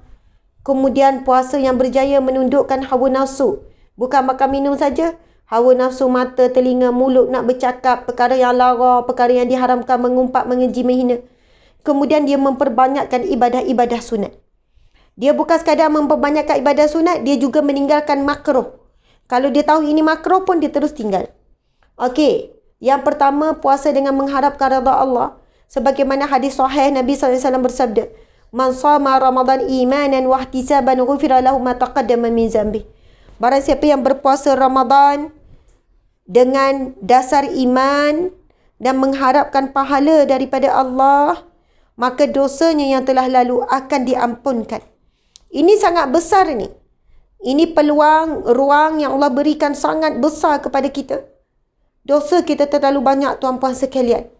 Kemudian puasa yang berjaya menundukkan hawa nafsu. Bukan makan minum saja. Hawa nafsu mata, telinga, mulut nak bercakap, perkara yang lara, perkara yang diharamkan, mengumpat, mengeji, menghina. Kemudian dia memperbanyakkan ibadah-ibadah sunat. Dia bukan sekadar memperbanyakkan ibadah sunat, dia juga meninggalkan makruh. Kalau dia tahu ini makruh pun dia terus tinggal. Okey, yang pertama puasa dengan mengharapkan redha Allah. Sebagaimana hadis sahih Nabi SAW bersabda, "Man shama Ramadan imanan wa ihtisaban ghufira lahu ma taqaddama min dzambi." Barang siapa yang berpuasa Ramadan dengan dasar iman dan mengharapkan pahala daripada Allah, maka dosanya yang telah lalu akan diampunkan. Ini sangat besar ni. Ini peluang, ruang yang Allah berikan sangat besar kepada kita. Dosa kita terlalu banyak, tuan-puan sekalian.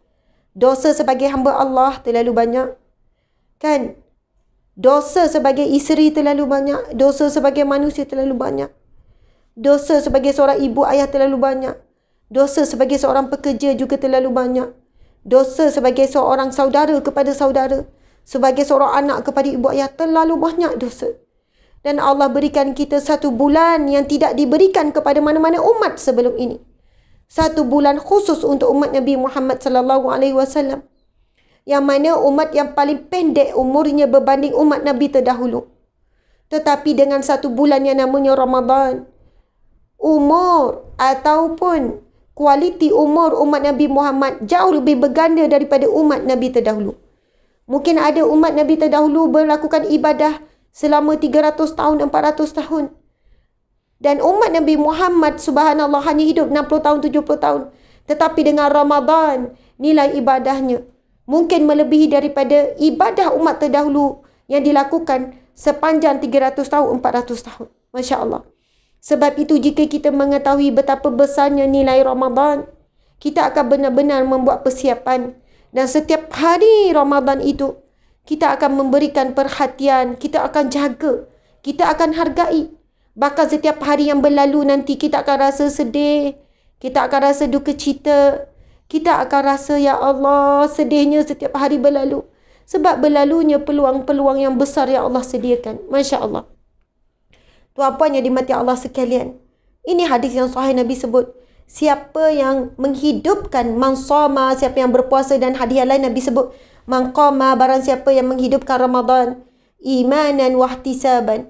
Dosa sebagai hamba Allah terlalu banyak. Kan? Dosa sebagai isteri terlalu banyak. Dosa sebagai manusia terlalu banyak. Dosa sebagai seorang ibu ayah terlalu banyak. Dosa sebagai seorang pekerja juga terlalu banyak. Dosa sebagai seorang saudara kepada saudara, sebagai seorang anak kepada ibu ayah, terlalu banyak dosa. Dan Allah berikan kita 1 bulan yang tidak diberikan kepada mana-mana umat sebelum ini. 1 bulan khusus untuk umat Nabi Muhammad SAW. Yang mana umat yang paling pendek umurnya berbanding umat Nabi terdahulu. Tetapi dengan 1 bulan yang namanya Ramadan, umur ataupun kualiti umur umat Nabi Muhammad jauh lebih berganda daripada umat Nabi terdahulu. Mungkin ada umat Nabi terdahulu melakukan ibadah selama 300 tahun, 400 tahun. Dan umat Nabi Muhammad subhanallah hanya hidup 60 tahun, 70 tahun. Tetapi dengan Ramadan, nilai ibadahnya mungkin melebihi daripada ibadah umat terdahulu yang dilakukan sepanjang 300 tahun, 400 tahun. Masya Allah. Sebab itu jika kita mengetahui betapa besarnya nilai Ramadan, kita akan benar-benar membuat persiapan. Dan setiap hari Ramadan itu, kita akan memberikan perhatian, kita akan jaga, kita akan hargai. Bahkan setiap hari yang berlalu nanti kita akan rasa sedih, kita akan rasa duka cita, kita akan rasa, ya Allah, sedihnya setiap hari berlalu. Sebab berlalunya peluang-peluang yang besar yang Allah sediakan. Masya Allah. Tuan-puan yang dimati Allah sekalian, ini hadis yang sahih Nabi sebut, siapa yang menghidupkan man shama, siapa yang berpuasa, dan hadis lain Nabi sebut man qama, barang siapa yang menghidupkan Ramadan imanan wa ihtisaban.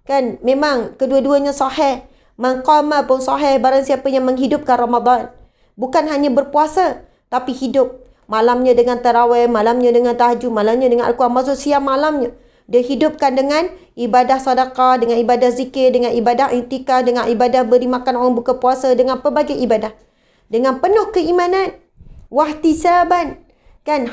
Kan memang kedua-duanya sahih. Man qama pun sahih, barang siapa yang menghidupkan Ramadan. Bukan hanya berpuasa, tapi hidup malamnya dengan tarawih, malamnya dengan tahajud, malamnya dengan Al-Quran, maksud siang malamnya dia hidupkan dengan ibadah sedekah, dengan ibadah zikir, dengan ibadah i'tikaf, dengan ibadah beri makan orang buka puasa, dengan pelbagai ibadah. Dengan penuh keimanan. Wahtisaban. Kan,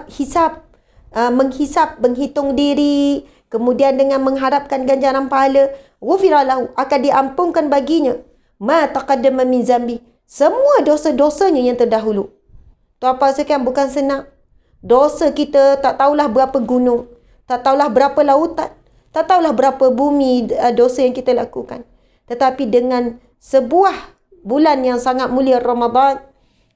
hisab, menghisap, menghitung diri. Kemudian dengan mengharapkan ganjaran pahala. Ghufiralahu, akan diampunkan baginya. Ma taqaddama min zambi. Semua dosa-dosanya yang terdahulu. Tuan-puan sekalian, bukan senang. Dosa kita tak tahulah berapa gunung. Tak tahulah berapa lautan. Tak tahulah berapa bumi dosa yang kita lakukan. Tetapi dengan sebuah bulan yang sangat mulia Ramadan,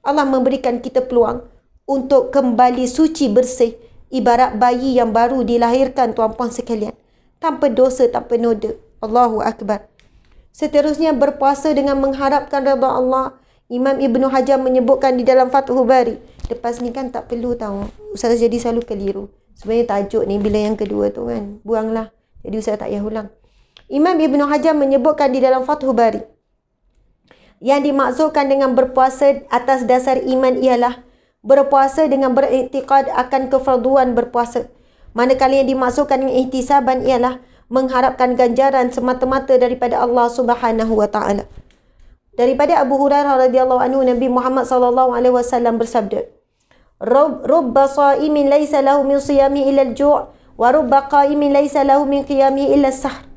Allah memberikan kita peluang untuk kembali suci bersih. Ibarat bayi yang baru dilahirkan, tuan-puan sekalian. Tanpa dosa, tanpa noda. Allahu Akbar. Seterusnya berpuasa dengan mengharapkan redha Allah. Imam Ibn Hajar menyebutkan di dalam Fathul Bari. Lepas ni kan tak perlu tahu. Ustaz jadi selalu keliru. Sebenarnya tajuk ni bila yang kedua tu kan, buanglah. Jadi Ustaz tak payah ulang. Imam Ibn Hajar menyebutkan di dalam Fathul Bari, yang dimaksudkan dengan berpuasa atas dasar iman ialah berpuasa dengan beriktikad akan kefarduan berpuasa. Manakala yang dimaksudkan dengan ihtisaban ialah mengharapkan ganjaran semata-mata daripada Allah Subhanahu wa taala. Daripada Abu Hurairah radhiyallahu anhu, Nabi Muhammad sallallahu alaihi wasallam bersabda, "Rubba sha'imin laisa lahu min siyami illa al-ju' wa rubba qa'imin laisa lahu min qiyami illa as-sahr."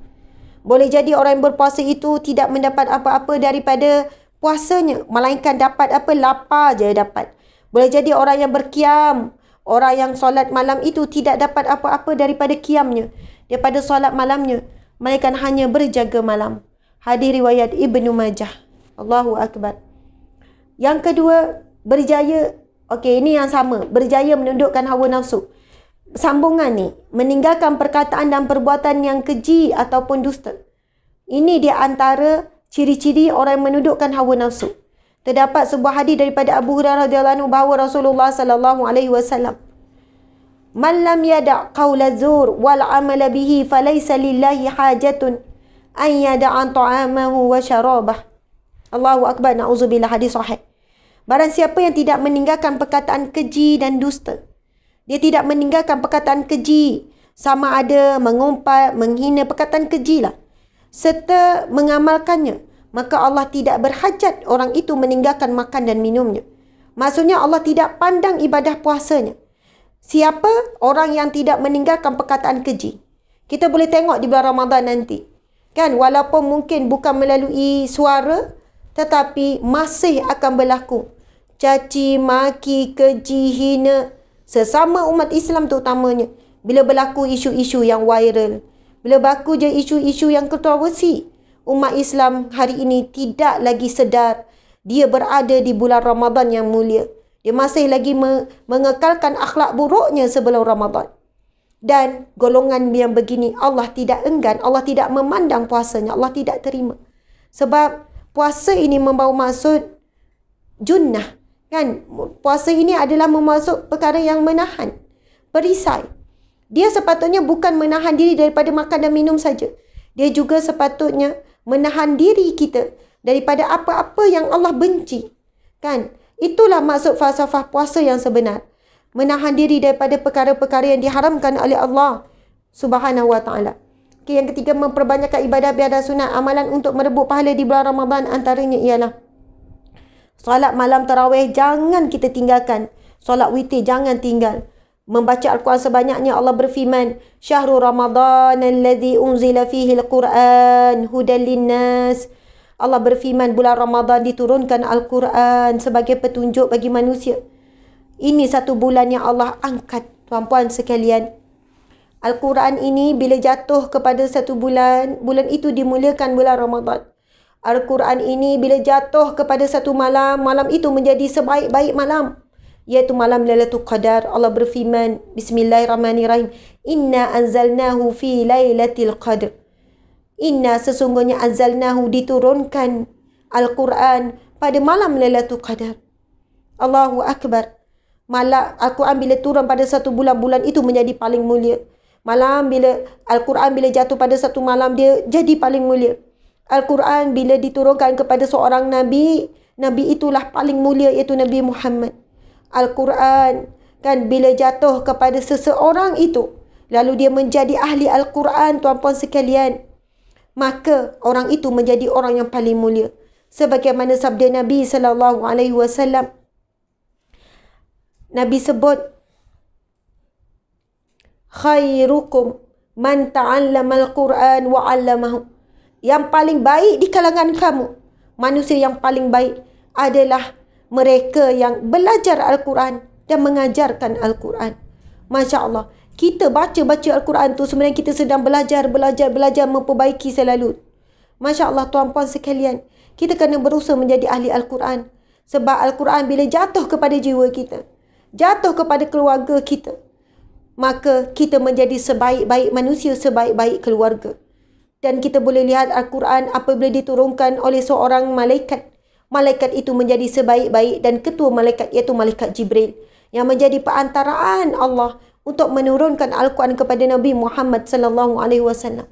Boleh jadi orang yang berpuasa itu tidak mendapat apa-apa daripada puasanya, melainkan dapat apa? Lapar je dapat. Boleh jadi orang yang berkiam, orang yang solat malam itu tidak dapat apa-apa daripada kiamnya, daripada solat malamnya, melainkan hanya berjaga malam. Hadis riwayat Ibnu Majah. Allahu Akbar. Yang kedua, berjaya Okey, ini yang sama. Berjaya menundukkan hawa nafsu. Sambungan ni, meninggalkan perkataan dan perbuatan yang keji ataupun dusta. Ini di antara ciri-ciri orang yang menundukkan hawa nafsu. Terdapat sebuah hadis daripada Abu Hurairah radhiyallahu anhu bahawa Rasulullah sallallahu alaihi wasallam, "Man lam yada' qawla zur wal 'amala bihi falaysa lillahi hajatun an yada'a ta'amahu wa syarabah." Allahu akbar, na'udzubillah, hadis sahih. Barang siapa yang tidak meninggalkan perkataan keji dan dusta, dia tidak meninggalkan perkataan keji, sama ada mengumpat, menghina, perkataan keji lah, serta mengamalkannya, maka Allah tidak berhajat orang itu meninggalkan makan dan minumnya. Maksudnya Allah tidak pandang ibadah puasanya. Siapa orang yang tidak meninggalkan perkataan keji? Kita boleh tengok di bulan Ramadan nanti. Kan, walaupun mungkin bukan melalui suara, tetapi masih akan berlaku caci, maki, keji, hina sesama umat Islam terutamanya. Bila berlaku isu-isu yang viral, bila berlaku je isu-isu yang kontroversi, umat Islam hari ini tidak lagi sedar dia berada di bulan Ramadan yang mulia. Dia masih lagi mengekalkan akhlak buruknya sebelum Ramadan. Dan golongan yang begini Allah tidak enggan, Allah tidak memandang puasanya, Allah tidak terima. Sebab puasa ini membawa maksud junnah. Kan? Puasa ini adalah memasuk perkara yang menahan, perisai. Dia sepatutnya bukan menahan diri daripada makan dan minum saja. Dia juga sepatutnya menahan diri kita daripada apa-apa yang Allah benci. Kan? Itulah maksud falsafah puasa yang sebenar. Menahan diri daripada perkara-perkara yang diharamkan oleh Allah Subhanahu wa taala. Okay, yang ketiga, memperbanyakkan ibadah biada sunat. Amalan untuk merebut pahala di bulan Ramadan antaranya ialah solat malam tarawih, jangan kita tinggalkan. Solat witir jangan tinggal. Membaca Al-Quran sebanyaknya. Allah berfirman, "Syahrul Ramadan alladzi unzila fihi al-Quran hudan linnas." Allah berfirman, bulan Ramadan diturunkan Al-Quran sebagai petunjuk bagi manusia. Ini satu bulan yang Allah angkat, tuan-puan sekalian. Al-Quran ini bila jatuh kepada satu bulan, bulan itu dimuliakan bulan Ramadan. Al-Quran ini bila jatuh kepada satu malam, malam itu menjadi sebaik-baik malam, iaitu malam Lailatul Qadar. Allah berfirman, Bismillahirrahmanirrahim, "Inna anzalnahu fi Lailatul Qadr." Inna, sesungguhnya, anzalnahu, diturunkan Al-Quran pada malam Lailatul Qadar. Allahu Akbar. Malam Al-Quran bila turun pada satu bulan, bulan itu menjadi paling mulia. Malam bila Al-Quran bila jatuh pada satu malam, dia jadi paling mulia. Al-Quran bila diturunkan kepada seorang Nabi, Nabi itulah paling mulia, iaitu Nabi Muhammad. Al-Quran kan bila jatuh kepada seseorang itu, lalu dia menjadi ahli Al-Quran, tuan-puan sekalian, maka orang itu menjadi orang yang paling mulia. Sebagaimana sabda Nabi SAW, Nabi sebut, "Khairukum man ta'allama al-Quran wa 'allamahu." Yang paling baik di kalangan kamu, manusia yang paling baik adalah mereka yang belajar Al-Quran dan mengajarkan Al-Quran. Masya Allah. Kita baca-baca Al-Quran tu sebenarnya kita sedang belajar, memperbaiki selalu. Masya Allah, tuan-puan sekalian. Kita kena berusaha menjadi ahli Al-Quran. Sebab Al-Quran bila jatuh kepada jiwa kita, jatuh kepada keluarga kita, maka kita menjadi sebaik-baik manusia, sebaik-baik keluarga. Dan kita boleh lihat Al-Quran apabila diturunkan oleh seorang malaikat, malaikat itu menjadi sebaik-baik, dan ketua malaikat iaitu malaikat Jibril yang menjadi perantaraan Allah untuk menurunkan Al-Quran kepada Nabi Muhammad SAW.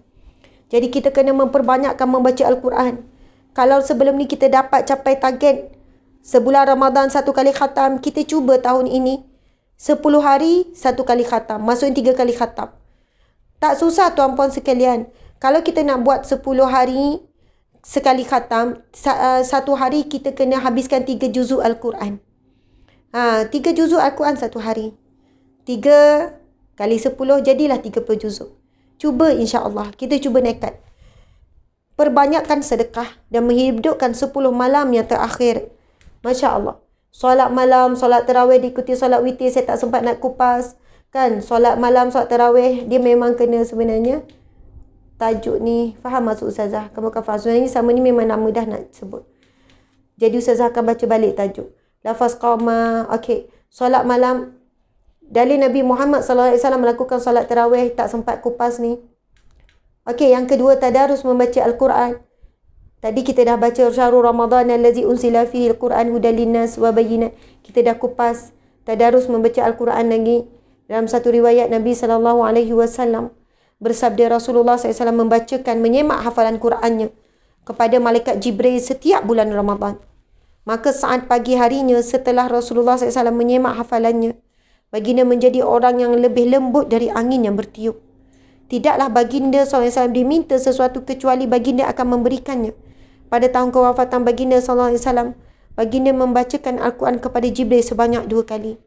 Jadi kita kena memperbanyakkan membaca Al-Quran. Kalau sebelum ni kita dapat capai target sebulan Ramadan 1 kali khatam, kita cuba tahun ini 10 hari 1 kali khatam, maksudnya 3 kali khatam. Tak susah, tuan-puan sekalian. Kalau kita nak buat 10 hari sekali khatam, satu hari kita kena habiskan 3 juzuk Al-Quran. 3 juzuk Al-Quran satu hari. 3 kali 10 jadilah 30 juzuk. Cuba, insya-Allah. Kita cuba nekat. Perbanyakkan sedekah dan menghidupkan 10 malam yang terakhir. Masya Allah. Solat malam, solat tarawih diikuti solat witir. Saya tak sempat nak kupas. Kan, solat malam, solat tarawih, dia memang kena sebenarnya. Tajuk ni, faham maksud Ustazah? Kamu akan faham. Sebenarnya sama ni memang nak mudah nak sebut. Jadi Ustazah akan baca balik tajuk. Lafaz qamah. Okey. Solat malam. Dalil Nabi Muhammad SAW melakukan solat tarawih, tak sempat kupas ni. Okey, yang kedua, tadarus membaca Al-Quran. Tadi kita dah baca syahrul Ramadan allazi unsila fihi al-Quran hudal linnas wa bayyinat. Kita dah kupas tadarus membaca Al-Quran lagi. Dalam satu riwayat Nabi SAW bersabda, Rasulullah SAW membacakan, menyemak hafalan Qurannya kepada malaikat Jibril setiap bulan Ramadan. Maka saat pagi harinya setelah Rasulullah SAW menyemak hafalannya, baginda menjadi orang yang lebih lembut dari angin yang bertiup. Tidaklah baginda SAW diminta sesuatu kecuali baginda akan memberikannya. Pada tahun kewafatan baginda SAW, baginda membacakan Al-Quran kepada Jibril sebanyak 2 kali.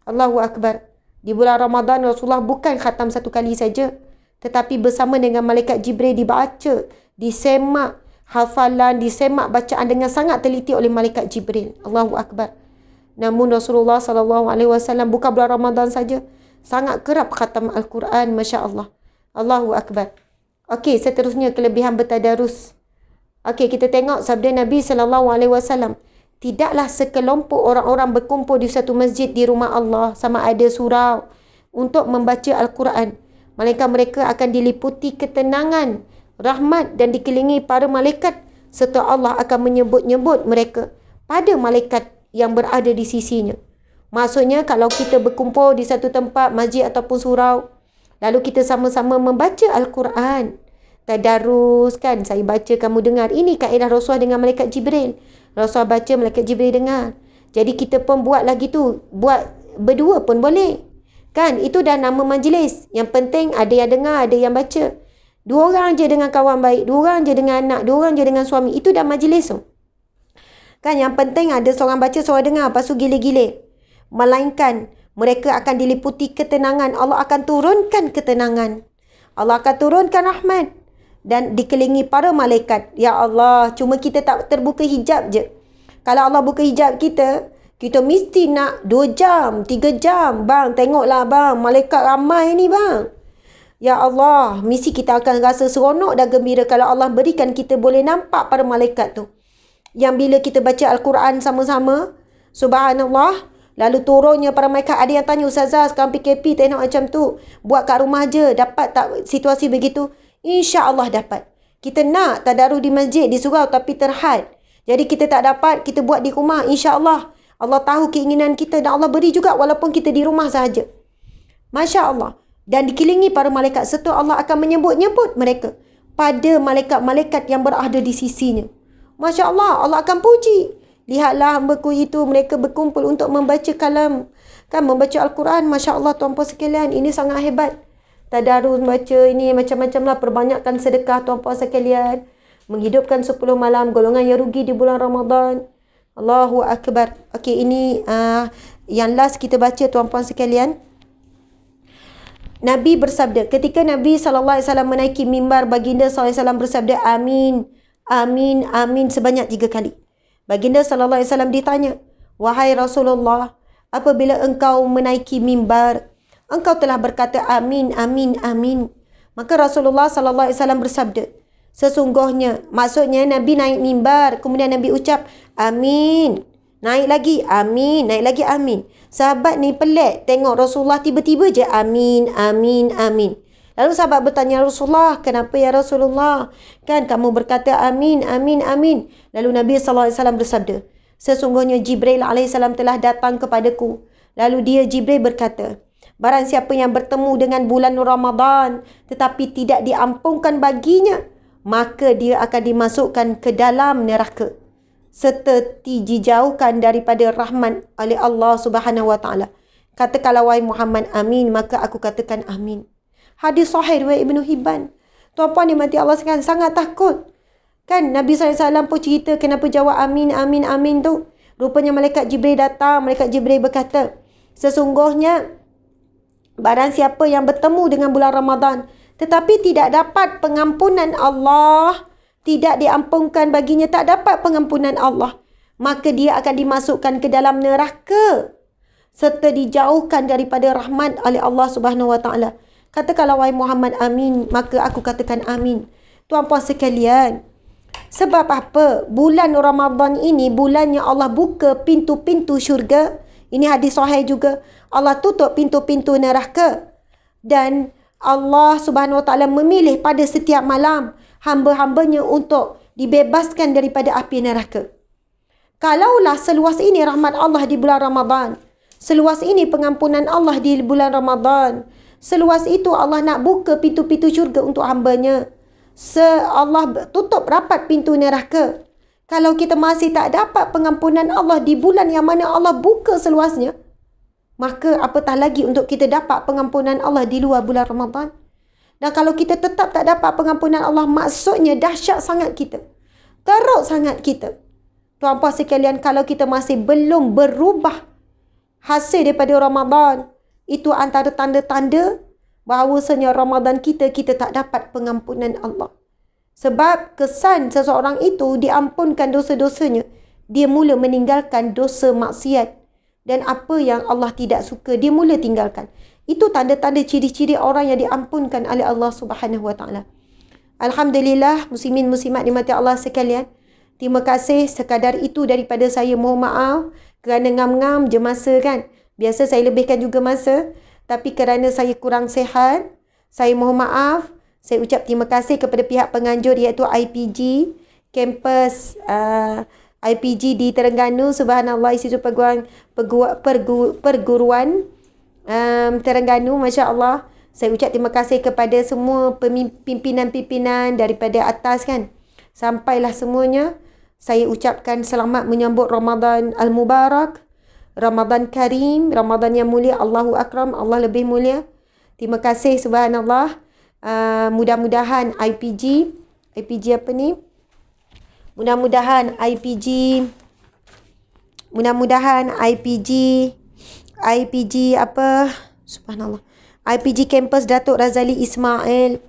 Allahu Akbar. Di bulan Ramadan, Rasulullah bukan khatam 1 kali saja, tetapi bersama dengan malaikat Jibril dibaca, disemak hafalan, disemak bacaan dengan sangat teliti oleh malaikat Jibril. Allahu Akbar. Namun Rasulullah SAW bukan bulan Ramadan saja, sangat kerap khatam Al-Quran, Masya Allah. Allahu Akbar. Okey, seterusnya kelebihan bertadarus. Okey, kita tengok sabda Nabi SAW. Tidaklah sekelompok orang-orang berkumpul di satu masjid di rumah Allah, sama ada surau, untuk membaca Al-Quran. Melainkan mereka akan diliputi ketenangan, rahmat dan dikelilingi para malaikat, serta Allah akan menyebut-nyebut mereka pada malaikat yang berada di sisinya. Maksudnya, kalau kita berkumpul di satu tempat, masjid ataupun surau, lalu kita sama-sama membaca Al-Quran, tadarus kan, saya baca, kamu dengar. Ini kaedah Rasulullah dengan malaikat Jibril. Rasulullah baca, malaikat Jibril dengar. Jadi kita pun buat lagi tu, buat berdua pun boleh. Kan, itu dah nama majlis. Yang penting ada yang dengar, ada yang baca. 2 orang je dengan kawan baik, 2 orang je dengan anak, 2 orang je dengan suami. Itu dah majlis tu. Kan, yang penting ada seorang baca, seorang dengar. Lepas tu gile-gile. Melainkan mereka akan diliputi ketenangan. Allah akan turunkan ketenangan. Allah akan turunkan rahmat. Dan dikelilingi para malaikat. Ya Allah, cuma kita tak terbuka hijab je. Kalau Allah buka hijab kita, kita mesti nak 2 jam, 3 jam. Bang, tengoklah bang, malaikat ramai ni bang. Ya Allah, mesti kita akan rasa seronok dan gembira kalau Allah berikan kita boleh nampak para malaikat tu. Yang bila kita baca Al-Quran sama-sama, subhanallah, lalu turunnya para malaikat. Ada yang tanya, Ustazah, sekarang PKP tengok macam tu, buat kat rumah je, dapat tak situasi begitu? InsyaAllah dapat. Kita nak tadarus di masjid, di surau, tapi terhad. Jadi kita tak dapat, kita buat di rumah. InsyaAllah Allah tahu keinginan kita dan Allah beri juga walaupun kita di rumah sahaja. Masya Allah. Dan dikelilingi para malaikat, serta Allah akan menyebut-nyebut mereka pada malaikat-malaikat yang berada di sisinya. Masya Allah, Allah akan puji. Lihatlah hamba-Ku itu, mereka berkumpul untuk membaca kalam, kan, membaca Al-Quran. Masya Allah, tuan-puan sekalian, ini sangat hebat. Tadarus baca ini macam-macam lah. Perbanyakkan sedekah, tuan-puan sekalian. Menghidupkan 10 malam, golongan yang rugi di bulan Ramadan. Allahu Akbar. Okey, ini yang last kita baca, tuan-puan sekalian. Nabi bersabda, ketika Nabi SAW menaiki mimbar, baginda SAW bersabda, amin, amin, amin sebanyak 3 kali. Baginda SAW ditanya, wahai Rasulullah, apabila engkau menaiki mimbar, engkau telah berkata amin, amin, amin. Maka Rasulullah SAW bersabda, sesungguhnya, maksudnya Nabi naik mimbar, kemudian Nabi ucap amin. Naik lagi, amin. Naik lagi, amin. Sahabat ni pelik. Tengok Rasulullah tiba-tiba je amin, amin, amin. Lalu sahabat bertanya, Rasulullah, kenapa ya Rasulullah? Kan kamu berkata amin, amin, amin. Lalu Nabi SAW bersabda, sesungguhnya Jibril AS telah datang kepadaku. Lalu dia, Jibril, berkata, barang siapa yang bertemu dengan bulan Ramadan tetapi tidak diampunkan baginya, maka dia akan dimasukkan ke dalam neraka serta dijauhkan daripada rahmat oleh Allah Subhanahu Wa Taala. Katakanlah wahai Muhammad amin, maka aku katakan amin. Hadis sahih riwayat Ibnu Hibban. Tuan-puan dimati Allah sekalian, sangat takut. Kan Nabi SAW pun cerita kenapa jawab amin, amin, amin tu. Rupanya malaikat Jibril datang, malaikat Jibril berkata, sesungguhnya barang siapa yang bertemu dengan bulan Ramadan tetapi tidak dapat pengampunan Allah, tidak diampunkan baginya, tak dapat pengampunan Allah, maka dia akan dimasukkan ke dalam neraka serta dijauhkan daripada rahmat oleh Allah Subhanahu Wa Taala. Katakanlah wahai Muhammad amin, maka aku katakan amin. Tuan-puan sekalian, sebab apa? Bulan Ramadan ini bulannya Allah buka pintu-pintu syurga Ini hadis sahih juga. Allah tutup pintu-pintu neraka. Dan Allah Subhanahu Wa Taala memilih pada setiap malam hamba-hambanya untuk dibebaskan daripada api neraka. Kalaulah seluas ini rahmat Allah di bulan Ramadan, seluas ini pengampunan Allah di bulan Ramadan, seluas itu Allah nak buka pintu-pintu syurga untuk hambanya, Allah tutup rapat pintu neraka. Kalau kita masih tak dapat pengampunan Allah di bulan yang mana Allah buka seluasnya, maka apatah lagi untuk kita dapat pengampunan Allah di luar bulan Ramadan. Dan kalau kita tetap tak dapat pengampunan Allah, maksudnya dahsyat sangat kita, teruk sangat kita. Tuan-puan sekalian, kalau kita masih belum berubah hasil daripada Ramadan, itu antara tanda-tanda bahawasanya Ramadan kita tak dapat pengampunan Allah. Sebab kesan seseorang itu diampunkan dosa-dosanya, dia mula meninggalkan dosa maksiat. Dan apa yang Allah tidak suka, dia mula tinggalkan. Itu tanda-tanda ciri-ciri orang yang diampunkan oleh Allah Subhanahu Wa Taala. Alhamdulillah, muslimin muslimat dimati Allah sekalian. Terima kasih, sekadar itu daripada saya. Mohon maaf kerana ngam-ngam je masa kan. Biasa saya lebihkan juga masa. Tapi kerana saya kurang sihat, saya mohon maaf. Saya ucap terima kasih kepada pihak penganjur iaitu IPG, kampus IPG di Terengganu. Subhanallah, Institut Perguruan Terengganu, Masya Allah. Saya ucap terima kasih kepada semua pimpinan-pimpinan daripada atas kan. Sampailah semuanya. Saya ucapkan selamat menyambut Ramadan Al-Mubarak, Ramadan Karim, Ramadan yang mulia. Allahu Akram, Allah lebih mulia. Terima kasih, subhanallah. Mudah-mudahan IPG apa ni? Mudah-mudahan IPG apa? Subhanallah. IPG Kampus Datuk Razali Ismail,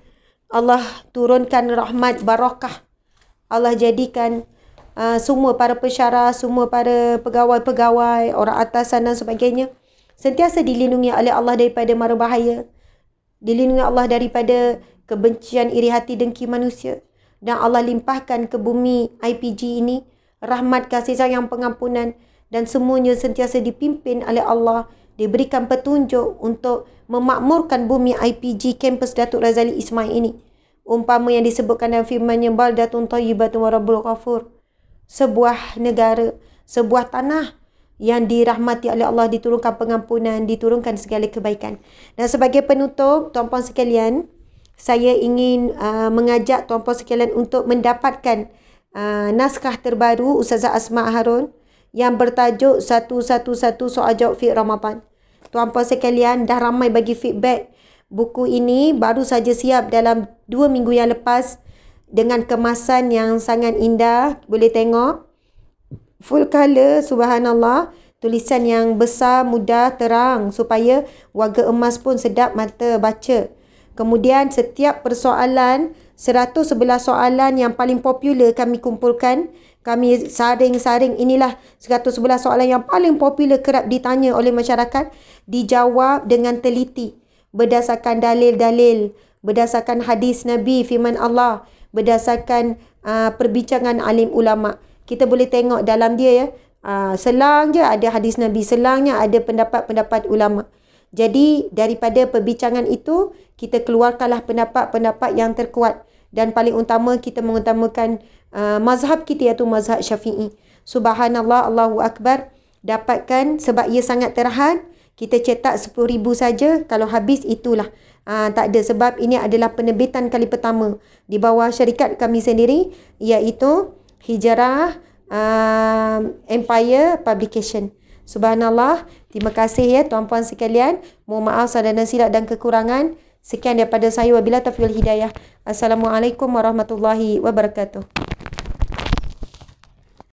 Allah turunkan rahmat barakah. Allah jadikan semua para pensyarah, semua para pegawai-pegawai, orang atasan dan sebagainya sentiasa dilindungi oleh Allah daripada mara bahaya, dilindungi Allah daripada kebencian, iri hati, dengki manusia. Dan Allah limpahkan ke bumi IPG ini rahmat, kasih sayang, pengampunan, dan semuanya sentiasa dipimpin oleh Allah, diberikan petunjuk untuk memakmurkan bumi IPG Kampus Datuk Razali Ismail ini. Umpama yang disebutkan dalam firman-Nya, baldatun thayyibatun wa rabbul ghafur. Sebuah negara, sebuah tanah yang dirahmati oleh Allah, diturunkan pengampunan, diturunkan segala kebaikan. Dan sebagai penutup, tuan-puan sekalian, saya ingin mengajak tuan-puan sekalian untuk mendapatkan naskah terbaru Ustazah Asma Harun yang bertajuk 111 Soal Jawab Fiqh Ramadan. Tuan-puan sekalian, dah ramai bagi feedback. Buku ini baru saja siap dalam 2 minggu yang lepas dengan kemasan yang sangat indah. Boleh tengok. Full colour, subhanallah. Tulisan yang besar, mudah, terang supaya warga emas pun sedap mata baca. Kemudian setiap persoalan, 111 soalan yang paling popular kami kumpulkan. Kami saring-saring, inilah 111 soalan yang paling popular, kerap ditanya oleh masyarakat. Dijawab dengan teliti, berdasarkan dalil-dalil, berdasarkan hadis Nabi, firman Allah, berdasarkan perbincangan alim ulama'. Kita boleh tengok dalam dia ya. Selang je ada hadis Nabi, selangnya ada pendapat-pendapat ulama'. Jadi daripada perbincangan itu, kita keluarkanlah pendapat-pendapat yang terkuat. Dan paling utama, kita mengutamakan mazhab kita iaitu mazhab Syafi'i. Subhanallah, Allahu Akbar. Dapatkan sebab ia sangat terhad. Kita cetak 10,000 saja. Kalau habis itulah. Tak ada, sebab ini adalah penerbitan kali pertama di bawah syarikat kami sendiri, iaitu Hijrah Empire Publication. Subhanallah. Terima kasih ya tuan-puan sekalian. Mohon maaf salah dan silap dan kekurangan. Sekian daripada saya. Wabillahi taufiq wal hidayah. Assalamualaikum warahmatullahi wabarakatuh.